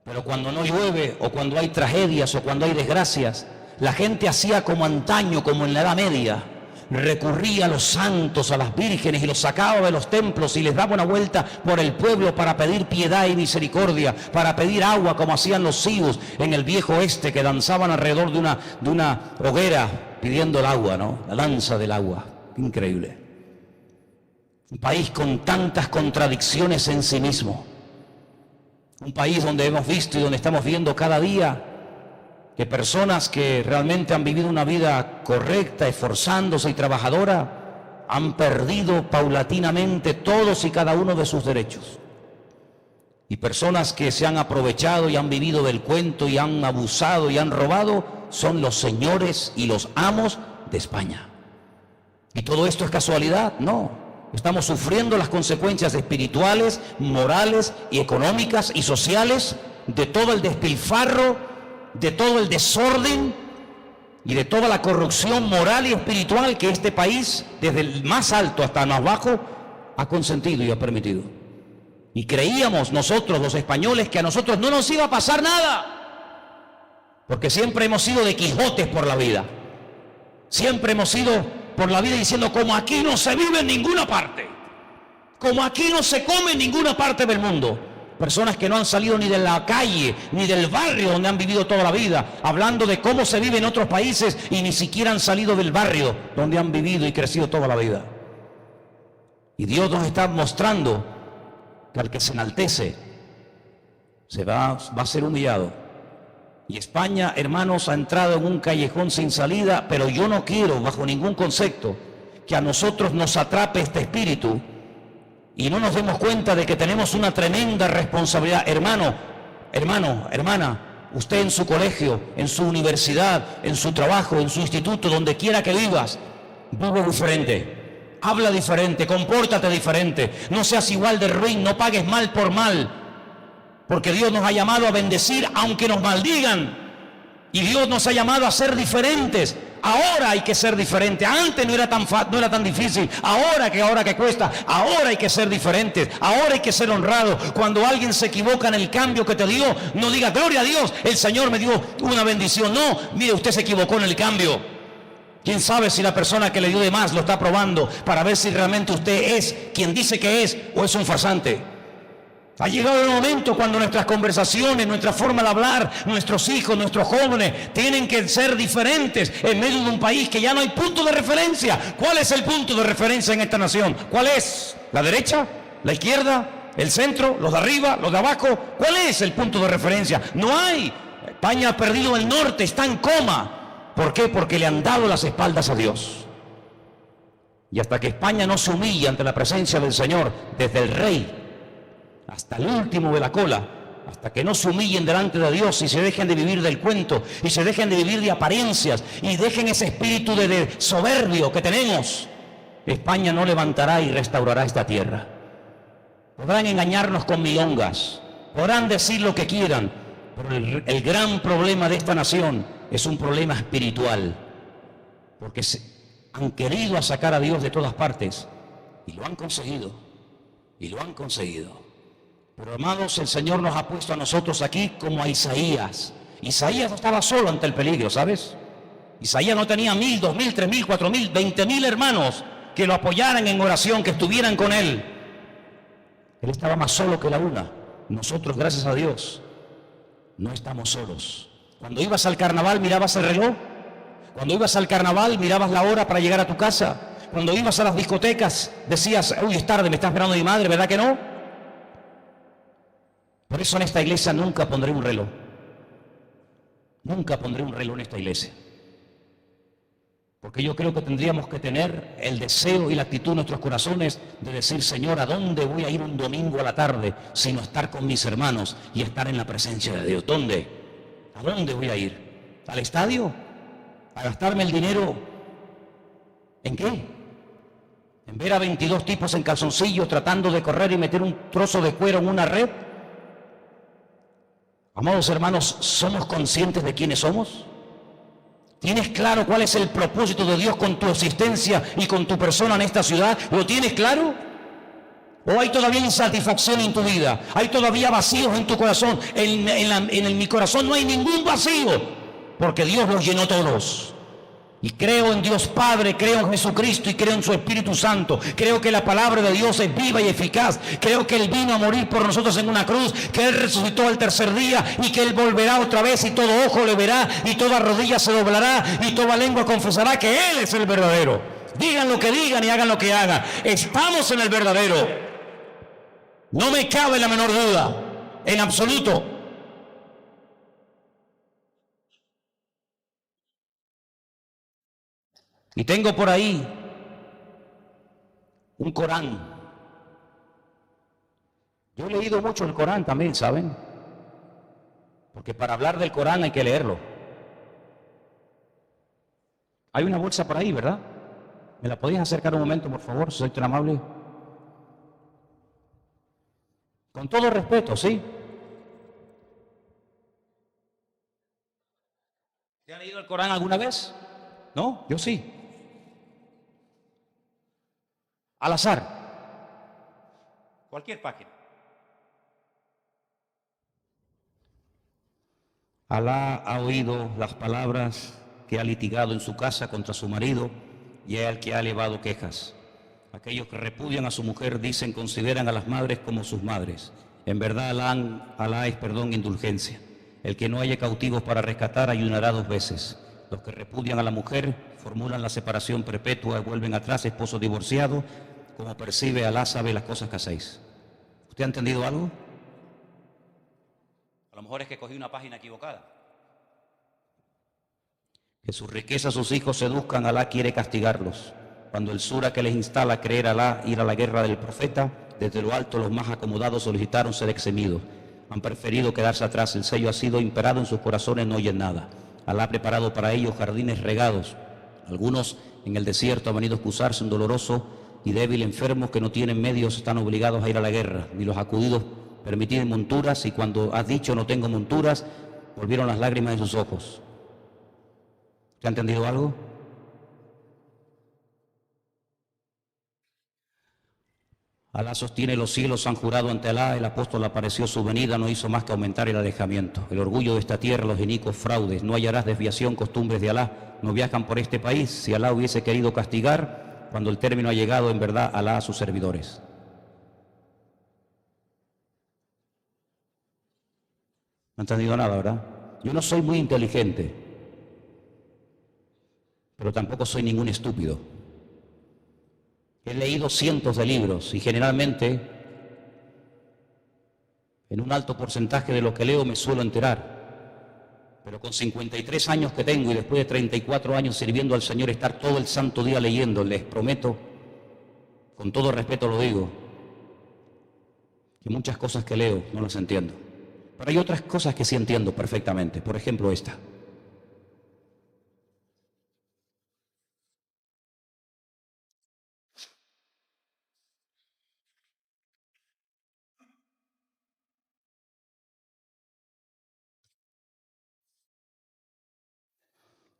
Pero cuando no llueve, o cuando hay tragedias, o cuando hay desgracias, la gente hacía como antaño, como en la Edad Media. Recurría a los santos, a las vírgenes, y los sacaba de los templos y les daba una vuelta por el pueblo para pedir piedad y misericordia, para pedir agua, como hacían los sius en el viejo oeste, que danzaban alrededor de una hoguera pidiendo el agua, ¿no? La danza del agua. Increíble. Un país con tantas contradicciones en sí mismo. Un país donde hemos visto y donde estamos viendo cada día que personas que realmente han vivido una vida correcta, esforzándose y trabajadora, han perdido paulatinamente todos y cada uno de sus derechos. Y personas que se han aprovechado y han vivido del cuento y han abusado y han robado, son los señores y los amos de España. ¿Y todo esto es casualidad? No. Estamos sufriendo las consecuencias espirituales, morales y económicas y sociales de todo el despilfarro, de todo el desorden y de toda la corrupción moral y espiritual que este país, desde el más alto hasta el más bajo, ha consentido y ha permitido. Y creíamos nosotros, los españoles, que a nosotros no nos iba a pasar nada, porque siempre hemos sido de Quijotes por la vida. Siempre hemos ido por la vida diciendo: como aquí no se vive en ninguna parte, como aquí no se come en ninguna parte del mundo. Personas que no han salido ni de la calle, ni del barrio donde han vivido toda la vida, hablando de cómo se vive en otros países y ni siquiera han salido del barrio donde han vivido y crecido toda la vida. Y Dios nos está mostrando que al que se enaltece va a ser humillado. Y España, hermanos, ha entrado en un callejón sin salida, pero yo no quiero, bajo ningún concepto, que a nosotros nos atrape este espíritu y no nos demos cuenta de que tenemos una tremenda responsabilidad. Hermano, hermana, usted en su colegio, en su universidad, en su trabajo, en su instituto, donde quiera que vivas, vive diferente, habla diferente, compórtate diferente, no seas igual de ruin, no pagues mal por mal, porque Dios nos ha llamado a bendecir aunque nos maldigan, y Dios nos ha llamado a ser diferentes. Ahora hay que ser diferente. Antes no era tan difícil. Ahora que cuesta, ahora hay que ser diferentes. Ahora hay que ser honrado. Cuando alguien se equivoca en el cambio que te dio, no diga: gloria a Dios, el Señor me dio una bendición. No, mire, usted se equivocó en el cambio. ¿Quién sabe si la persona que le dio de más lo está probando para ver si realmente usted es quien dice que es o es un farsante? Ha llegado el momento cuando nuestras conversaciones, nuestra forma de hablar, nuestros hijos, nuestros jóvenes, tienen que ser diferentes en medio de un país que ya no hay punto de referencia. ¿Cuál es el punto de referencia en esta nación? ¿Cuál es? ¿La derecha? ¿La izquierda? ¿El centro? ¿Los de arriba? ¿Los de abajo? ¿Cuál es el punto de referencia? No hay. España ha perdido el norte, está en coma. ¿Por qué? Porque le han dado las espaldas a Dios. Y hasta que España no se humille ante la presencia del Señor, desde el rey hasta el último de la cola, hasta que no se humillen delante de Dios y se dejen de vivir del cuento y se dejen de vivir de apariencias y dejen ese espíritu de soberbio que tenemos, España no levantará y restaurará esta tierra. Podrán engañarnos con milongas, podrán decir lo que quieran, pero el gran problema de esta nación es un problema espiritual, porque han querido sacar a Dios de todas partes y lo han conseguido, y lo han conseguido. Pero amados, el Señor nos ha puesto a nosotros aquí como a Isaías. Isaías no estaba solo ante el peligro, ¿sabes? Isaías no tenía 1,000, 2,000, 3,000, 4,000, 20,000 hermanos que lo apoyaran en oración, que estuvieran con él. Él estaba más solo que la una. Nosotros, gracias a Dios, no estamos solos. Cuando ibas al carnaval, mirabas el reloj. Cuando ibas al carnaval, mirabas la hora para llegar a tu casa. Cuando ibas a las discotecas, decías, uy, es tarde, me está esperando mi madre, ¿verdad que no? Por eso en esta iglesia nunca pondré un reloj. Nunca pondré un reloj en esta iglesia. Porque yo creo que tendríamos que tener el deseo y la actitud en nuestros corazones de decir, Señor, ¿a dónde voy a ir un domingo a la tarde sino estar con mis hermanos y estar en la presencia de Dios? ¿Dónde? ¿A dónde voy a ir? ¿Al estadio? ¿A gastarme el dinero? ¿En qué? ¿En ver a 22 tipos en calzoncillos tratando de correr y meter un trozo de cuero en una red? Amados hermanos, ¿somos conscientes de quiénes somos? ¿Tienes claro cuál es el propósito de Dios con tu existencia y con tu persona en esta ciudad? ¿Lo tienes claro? ¿O hay todavía insatisfacción en tu vida? ¿Hay todavía vacíos en tu corazón? En mi corazón no hay ningún vacío, porque Dios los llenó todos. Y creo en Dios Padre, creo en Jesucristo y creo en su Espíritu Santo. Creo que la palabra de Dios es viva y eficaz. Creo que Él vino a morir por nosotros en una cruz, que Él resucitó al tercer día y que Él volverá otra vez y todo ojo le verá y toda rodilla se doblará y toda lengua confesará que Él es el verdadero. Digan lo que digan y hagan lo que hagan. Estamos en el verdadero. No me cabe la menor duda, en absoluto. Y tengo por ahí un Corán. Yo he leído mucho el Corán también, ¿saben? Porque para hablar del Corán hay que leerlo. Hay una bolsa por ahí, ¿verdad? ¿Me la podéis acercar un momento, por favor? Soy tan amable. Con todo respeto, ¿sí? ¿Te han leído el Corán alguna vez? ¿No? Yo sí. Al azar. Cualquier página. Alá ha oído las palabras que ha litigado en su casa contra su marido y es el que ha elevado quejas. Aquellos que repudian a su mujer dicen, consideran a las madres como sus madres. En verdad Alá es indulgencia. El que no haya cautivos para rescatar ayunará 2 veces. Los que repudian a la mujer formulan la separación perpetua y vuelven atrás, esposos divorciados. Como percibe Alá, sabe las cosas que hacéis. ¿Usted ha entendido algo? A lo mejor es que cogí una página equivocada. Que sus riquezas sus hijos seduzcan, Alá quiere castigarlos. Cuando el sura que les instala a creer a Alá, ir a la guerra del profeta, desde lo alto los más acomodados solicitaron ser eximidos. Han preferido quedarse atrás, el sello ha sido imperado en sus corazones, no oyen nada. Alá ha preparado para ellos jardines regados. Algunos en el desierto han venido a excusarse, un doloroso y débil enfermos que no tienen medios están obligados a ir a la guerra, ni los acudidos permitir monturas, y cuando has dicho no tengo monturas, volvieron las lágrimas de sus ojos. ¿Te ha entendido algo? Alá sostiene los cielos, han jurado ante Alá, el apóstol apareció, su venida no hizo más que aumentar el alejamiento. El orgullo de esta tierra, los inicuos fraudes, no hallarás desviación, costumbres de Alá, no viajan por este país. Si Alá hubiese querido castigar, cuando el término ha llegado, en verdad Alá a sus servidores. No he entendido nada, ¿verdad? Yo no soy muy inteligente, pero tampoco soy ningún estúpido. He leído cientos de libros y generalmente en un alto porcentaje de lo que leo me suelo enterar. Pero con 53 años que tengo y después de 34 años sirviendo al Señor, estar todo el santo día leyendo, les prometo, con todo respeto lo digo, que muchas cosas que leo no las entiendo. Pero hay otras cosas que sí entiendo perfectamente. Por ejemplo, esta.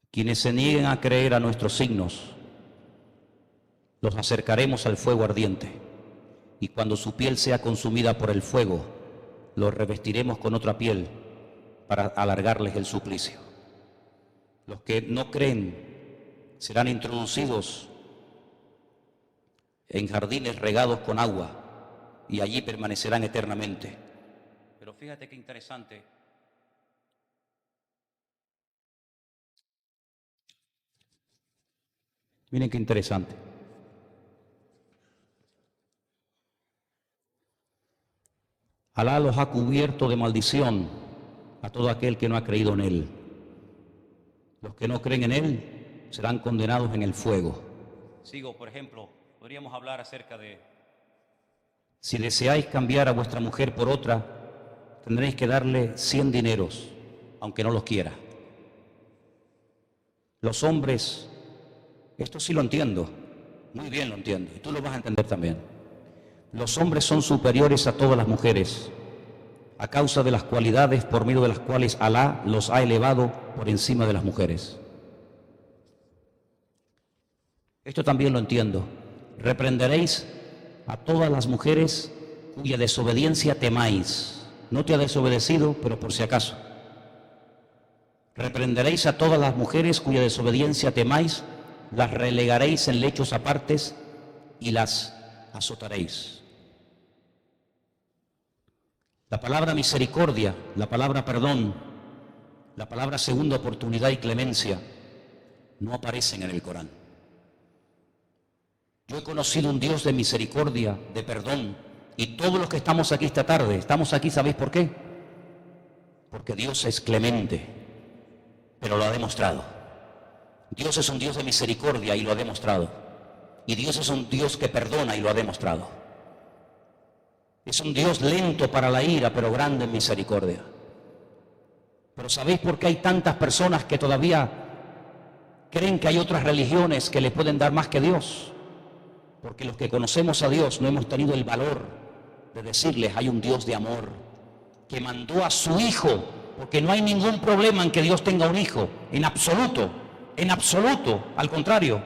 Quienes se nieguen a creer a nuestros signos, los acercaremos al fuego ardiente, y cuando su piel sea consumida por el fuego, los revestiremos con otra piel para alargarles el suplicio. Los que no creen serán introducidos en jardines regados con agua y allí permanecerán eternamente. Pero fíjate qué interesante. Miren qué interesante. Alá los ha cubierto de maldición a todo aquel que no ha creído en Él. Los que no creen en Él serán condenados en el fuego. Sigo, por ejemplo, podríamos hablar acerca de: si deseáis cambiar a vuestra mujer por otra, tendréis que darle 100 dineros, aunque no los quiera. Los hombres, esto sí lo entiendo, muy bien lo entiendo, y tú lo vas a entender también. Los hombres son superiores a todas las mujeres, a causa de las cualidades por medio de las cuales Alá los ha elevado por encima de las mujeres. Esto también lo entiendo. Reprenderéis a todas las mujeres cuya desobediencia temáis. No te ha desobedecido, pero por si acaso. Reprenderéis a todas las mujeres cuya desobediencia temáis, las relegaréis en lechos apartes y las azotaréis. La palabra misericordia, la palabra perdón, la palabra segunda oportunidad y clemencia no aparecen en el Corán. Yo he conocido un Dios de misericordia, de perdón, y todos los que estamos aquí esta tarde, estamos aquí, ¿sabéis por qué? Porque Dios es clemente, pero lo ha demostrado. Dios es un Dios de misericordia y lo ha demostrado. Y Dios es un Dios que perdona y lo ha demostrado. Es un Dios lento para la ira, pero grande en misericordia. Pero ¿sabéis por qué hay tantas personas que todavía creen que hay otras religiones que le pueden dar más que Dios? Porque los que conocemos a Dios no hemos tenido el valor de decirles: hay un Dios de amor que mandó a su Hijo, porque no hay ningún problema en que Dios tenga un hijo, en absoluto, al contrario,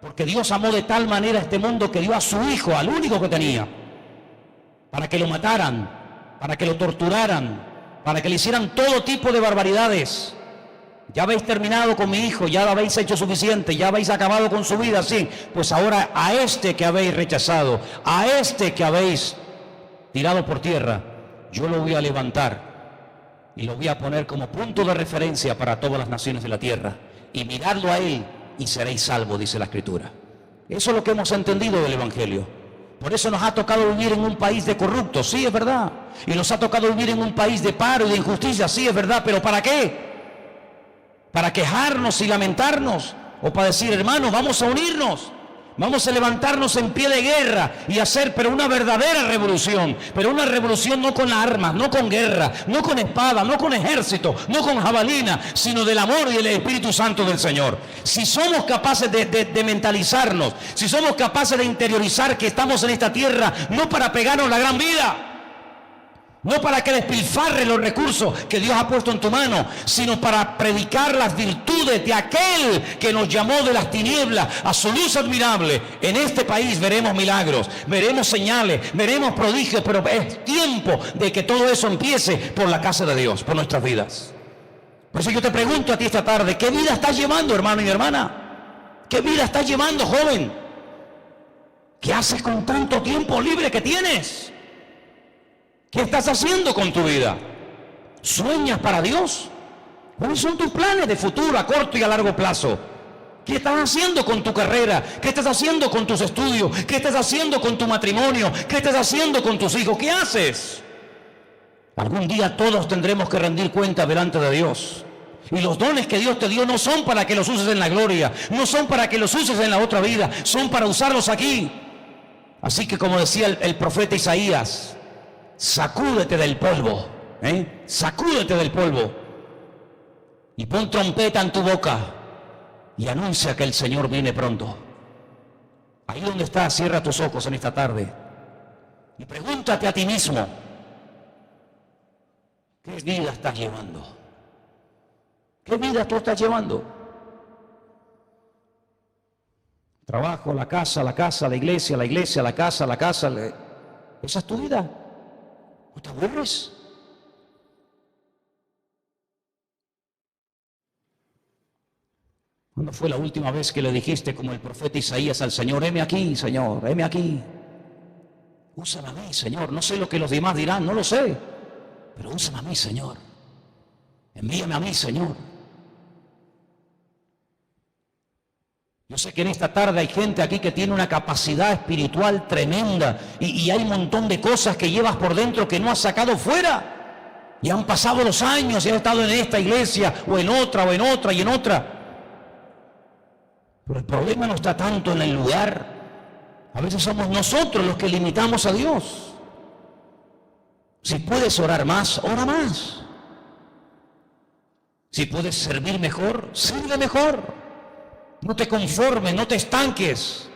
porque Dios amó de tal manera a este mundo que dio a su Hijo, al único que tenía, para que lo mataran, para que lo torturaran, para que le hicieran todo tipo de barbaridades. Ya habéis terminado con mi hijo, ya lo habéis hecho suficiente, ya habéis acabado con su vida, sí. Pues ahora a este que habéis rechazado, a este que habéis tirado por tierra, yo lo voy a levantar y lo voy a poner como punto de referencia para todas las naciones de la tierra. Y miradlo a él y seréis salvos, dice la Escritura. Eso es lo que hemos entendido del Evangelio. Por eso nos ha tocado vivir en un país de corruptos, sí, es verdad. Y nos ha tocado vivir en un país de paro y de injusticia, sí, es verdad. ¿Pero para qué? ¿Para quejarnos y lamentarnos? ¿O para decir: hermanos, vamos a unirnos? Vamos a levantarnos en pie de guerra y hacer, pero una verdadera revolución. Pero una revolución no con armas, no con guerra, no con espada, no con ejército, no con jabalina, sino del amor y del Espíritu Santo del Señor. Si somos capaces de mentalizarnos, si somos capaces de interiorizar que estamos en esta tierra no para pegarnos la gran vida, no para que despilfarre los recursos que Dios ha puesto en tu mano, sino para predicar las virtudes de aquel que nos llamó de las tinieblas a su luz admirable. En este país veremos milagros, veremos señales, veremos prodigios, pero es tiempo de que todo eso empiece por la casa de Dios, por nuestras vidas. Por eso yo te pregunto a ti esta tarde: ¿qué vida estás llevando, hermano y hermana? ¿Qué vida estás llevando, joven? ¿Qué haces con tanto tiempo libre que tienes? ¿Qué estás haciendo con tu vida? ¿Sueñas para Dios? ¿Cuáles son tus planes de futuro a corto y a largo plazo? ¿Qué estás haciendo con tu carrera? ¿Qué estás haciendo con tus estudios? ¿Qué estás haciendo con tu matrimonio? ¿Qué estás haciendo con tus hijos? ¿Qué haces? Algún día todos tendremos que rendir cuenta delante de Dios. Y los dones que Dios te dio no son para que los uses en la gloria, no son para que los uses en la otra vida, son para usarlos aquí. Así que, como decía el profeta Isaías: sacúdete del polvo Sacúdete del polvo y pon trompeta en tu boca y anuncia que el Señor viene pronto. Ahí donde estás, cierra tus ojos en esta tarde y pregúntate a ti mismo, ¿qué vida estás llevando? ¿Qué vida tú estás llevando? Trabajo, la casa, la iglesia, la casa, la casa. ¿Esa es tu vida? ¿No te aburres? ¿Cuándo fue la última vez que le dijiste como el profeta Isaías al Señor, heme aquí, Señor, heme aquí? Úsame a mí, Señor. No sé lo que los demás dirán, no lo sé. Pero úsame a mí, Señor. Envíame a mí, Señor. Yo sé que en esta tarde hay gente aquí que tiene una capacidad espiritual tremenda y hay un montón de cosas que llevas por dentro que no has sacado fuera. Y han pasado los años y has estado en esta iglesia o en otra o en otra y en otra. Pero el problema no está tanto en el lugar. A veces somos nosotros los que limitamos a Dios. Si puedes orar más, ora más. Si puedes servir mejor, sirve mejor. No te conformes, no te estanques.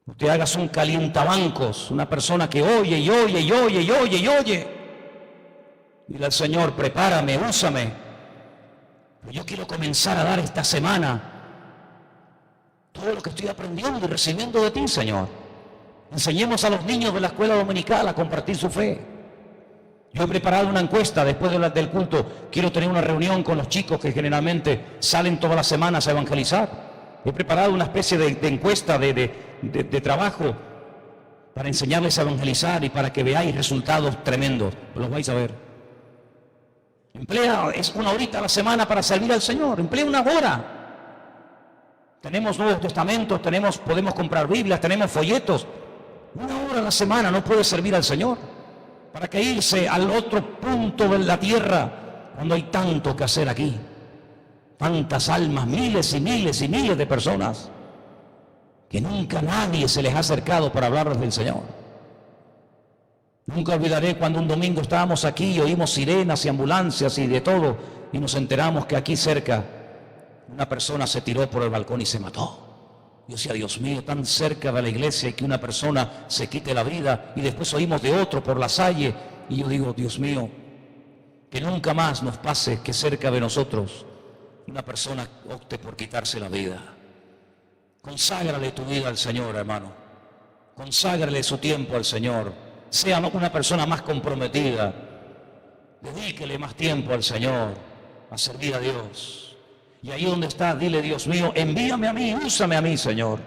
No te hagas un calientabancos, una persona que oye y oye y oye y oye y oye. Dile al Señor, prepárame, úsame. Yo quiero comenzar a dar esta semana todo lo que estoy aprendiendo y recibiendo de ti, Señor. Enseñemos a los niños de la escuela dominical a compartir su fe. Yo he preparado una encuesta después del culto. Quiero tener una reunión con los chicos que generalmente salen todas las semanas a evangelizar. He preparado una especie de encuesta de trabajo para enseñarles a evangelizar y para que veáis resultados tremendos. Los vais a ver. Emplea una horita a la semana para servir al Señor. Emplea una hora. Tenemos Nuevos Testamentos, podemos comprar Biblias, tenemos folletos. Una hora a la semana no puede servir al Señor. ¿Para qué irse al otro punto de la tierra cuando hay tanto que hacer aquí? Tantas almas, miles y miles y miles de personas que nunca nadie se les ha acercado para hablarles del Señor. Nunca olvidaré cuando un domingo estábamos aquí y oímos sirenas y ambulancias y de todo y nos enteramos que aquí cerca una persona se tiró por el balcón y se mató. Yo decía, Dios mío, tan cerca de la iglesia y que una persona se quite la vida y después oímos de otro por la Salle y yo digo, Dios mío, que nunca más nos pase que cerca de nosotros una persona opte por quitarse la vida. Conságrale tu vida al Señor, hermano. Conságrale su tiempo al Señor. Sea una persona más comprometida. Dedíquele más tiempo al Señor, a servir a Dios. Y ahí donde estás, dile, Dios mío, envíame a mí, úsame a mí, Señor.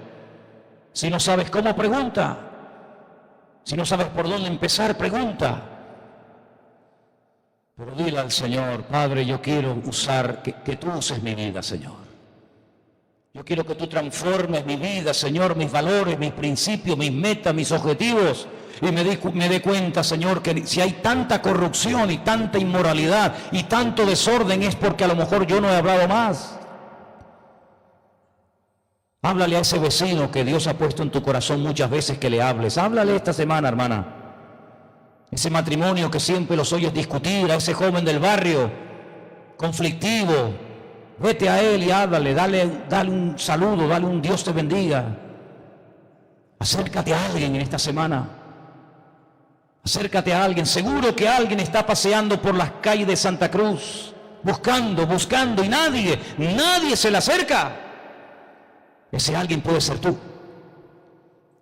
Si no sabes cómo, pregunta. Si no sabes por dónde empezar, pregunta. Pero dile al Señor, Padre, yo quiero que tú uses mi vida, Señor. Yo quiero que tú transformes mi vida, Señor, mis valores, mis principios, mis metas, mis objetivos. Y me dé cuenta, Señor, que si hay tanta corrupción y tanta inmoralidad y tanto desorden es porque a lo mejor yo no he hablado más. Háblale a ese vecino que Dios ha puesto en tu corazón muchas veces que le hables. Háblale esta semana, hermana. Ese matrimonio que siempre los oyes discutir, a ese joven del barrio conflictivo. Vete a él y háblale, dale un saludo, dale un Dios te bendiga. Acércate a alguien en esta semana. Acércate a alguien. Seguro que alguien está paseando por las calles de Santa Cruz, buscando y nadie se le acerca. Ese alguien puede ser tú.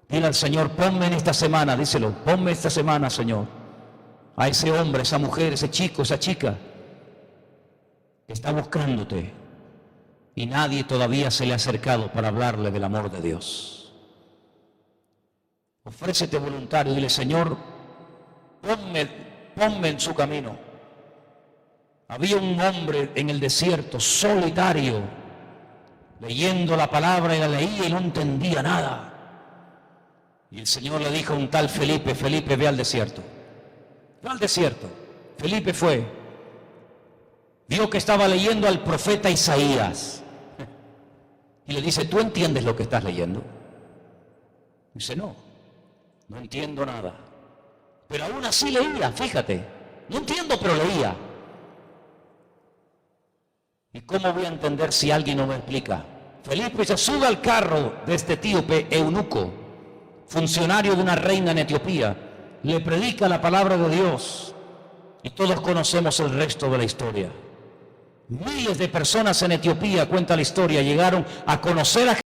Dile al Señor, ponme en esta semana, díselo, ponme esta semana, Señor, a ese hombre, esa mujer, ese chico, esa chica que está buscándote y nadie todavía se le ha acercado para hablarle del amor de Dios. Ofrécete voluntario, dile, Señor, ponme en su camino. Había un hombre en el desierto, solitario, leyendo la palabra y la leía y no entendía nada. Y el Señor le dijo a un tal Felipe, ve al desierto. Ve al desierto. Felipe fue. Vio que estaba leyendo al profeta Isaías. Y le dice, ¿tú entiendes lo que estás leyendo? Dice, no entiendo nada. Pero aún así leía, fíjate. No entiendo, pero leía. ¿Y cómo voy a entender si alguien no me explica? Felipe se sube al carro de este etíope eunuco, funcionario de una reina en Etiopía, le predica la palabra de Dios y todos conocemos el resto de la historia. Miles de personas en Etiopía, cuenta la historia, llegaron a conocer a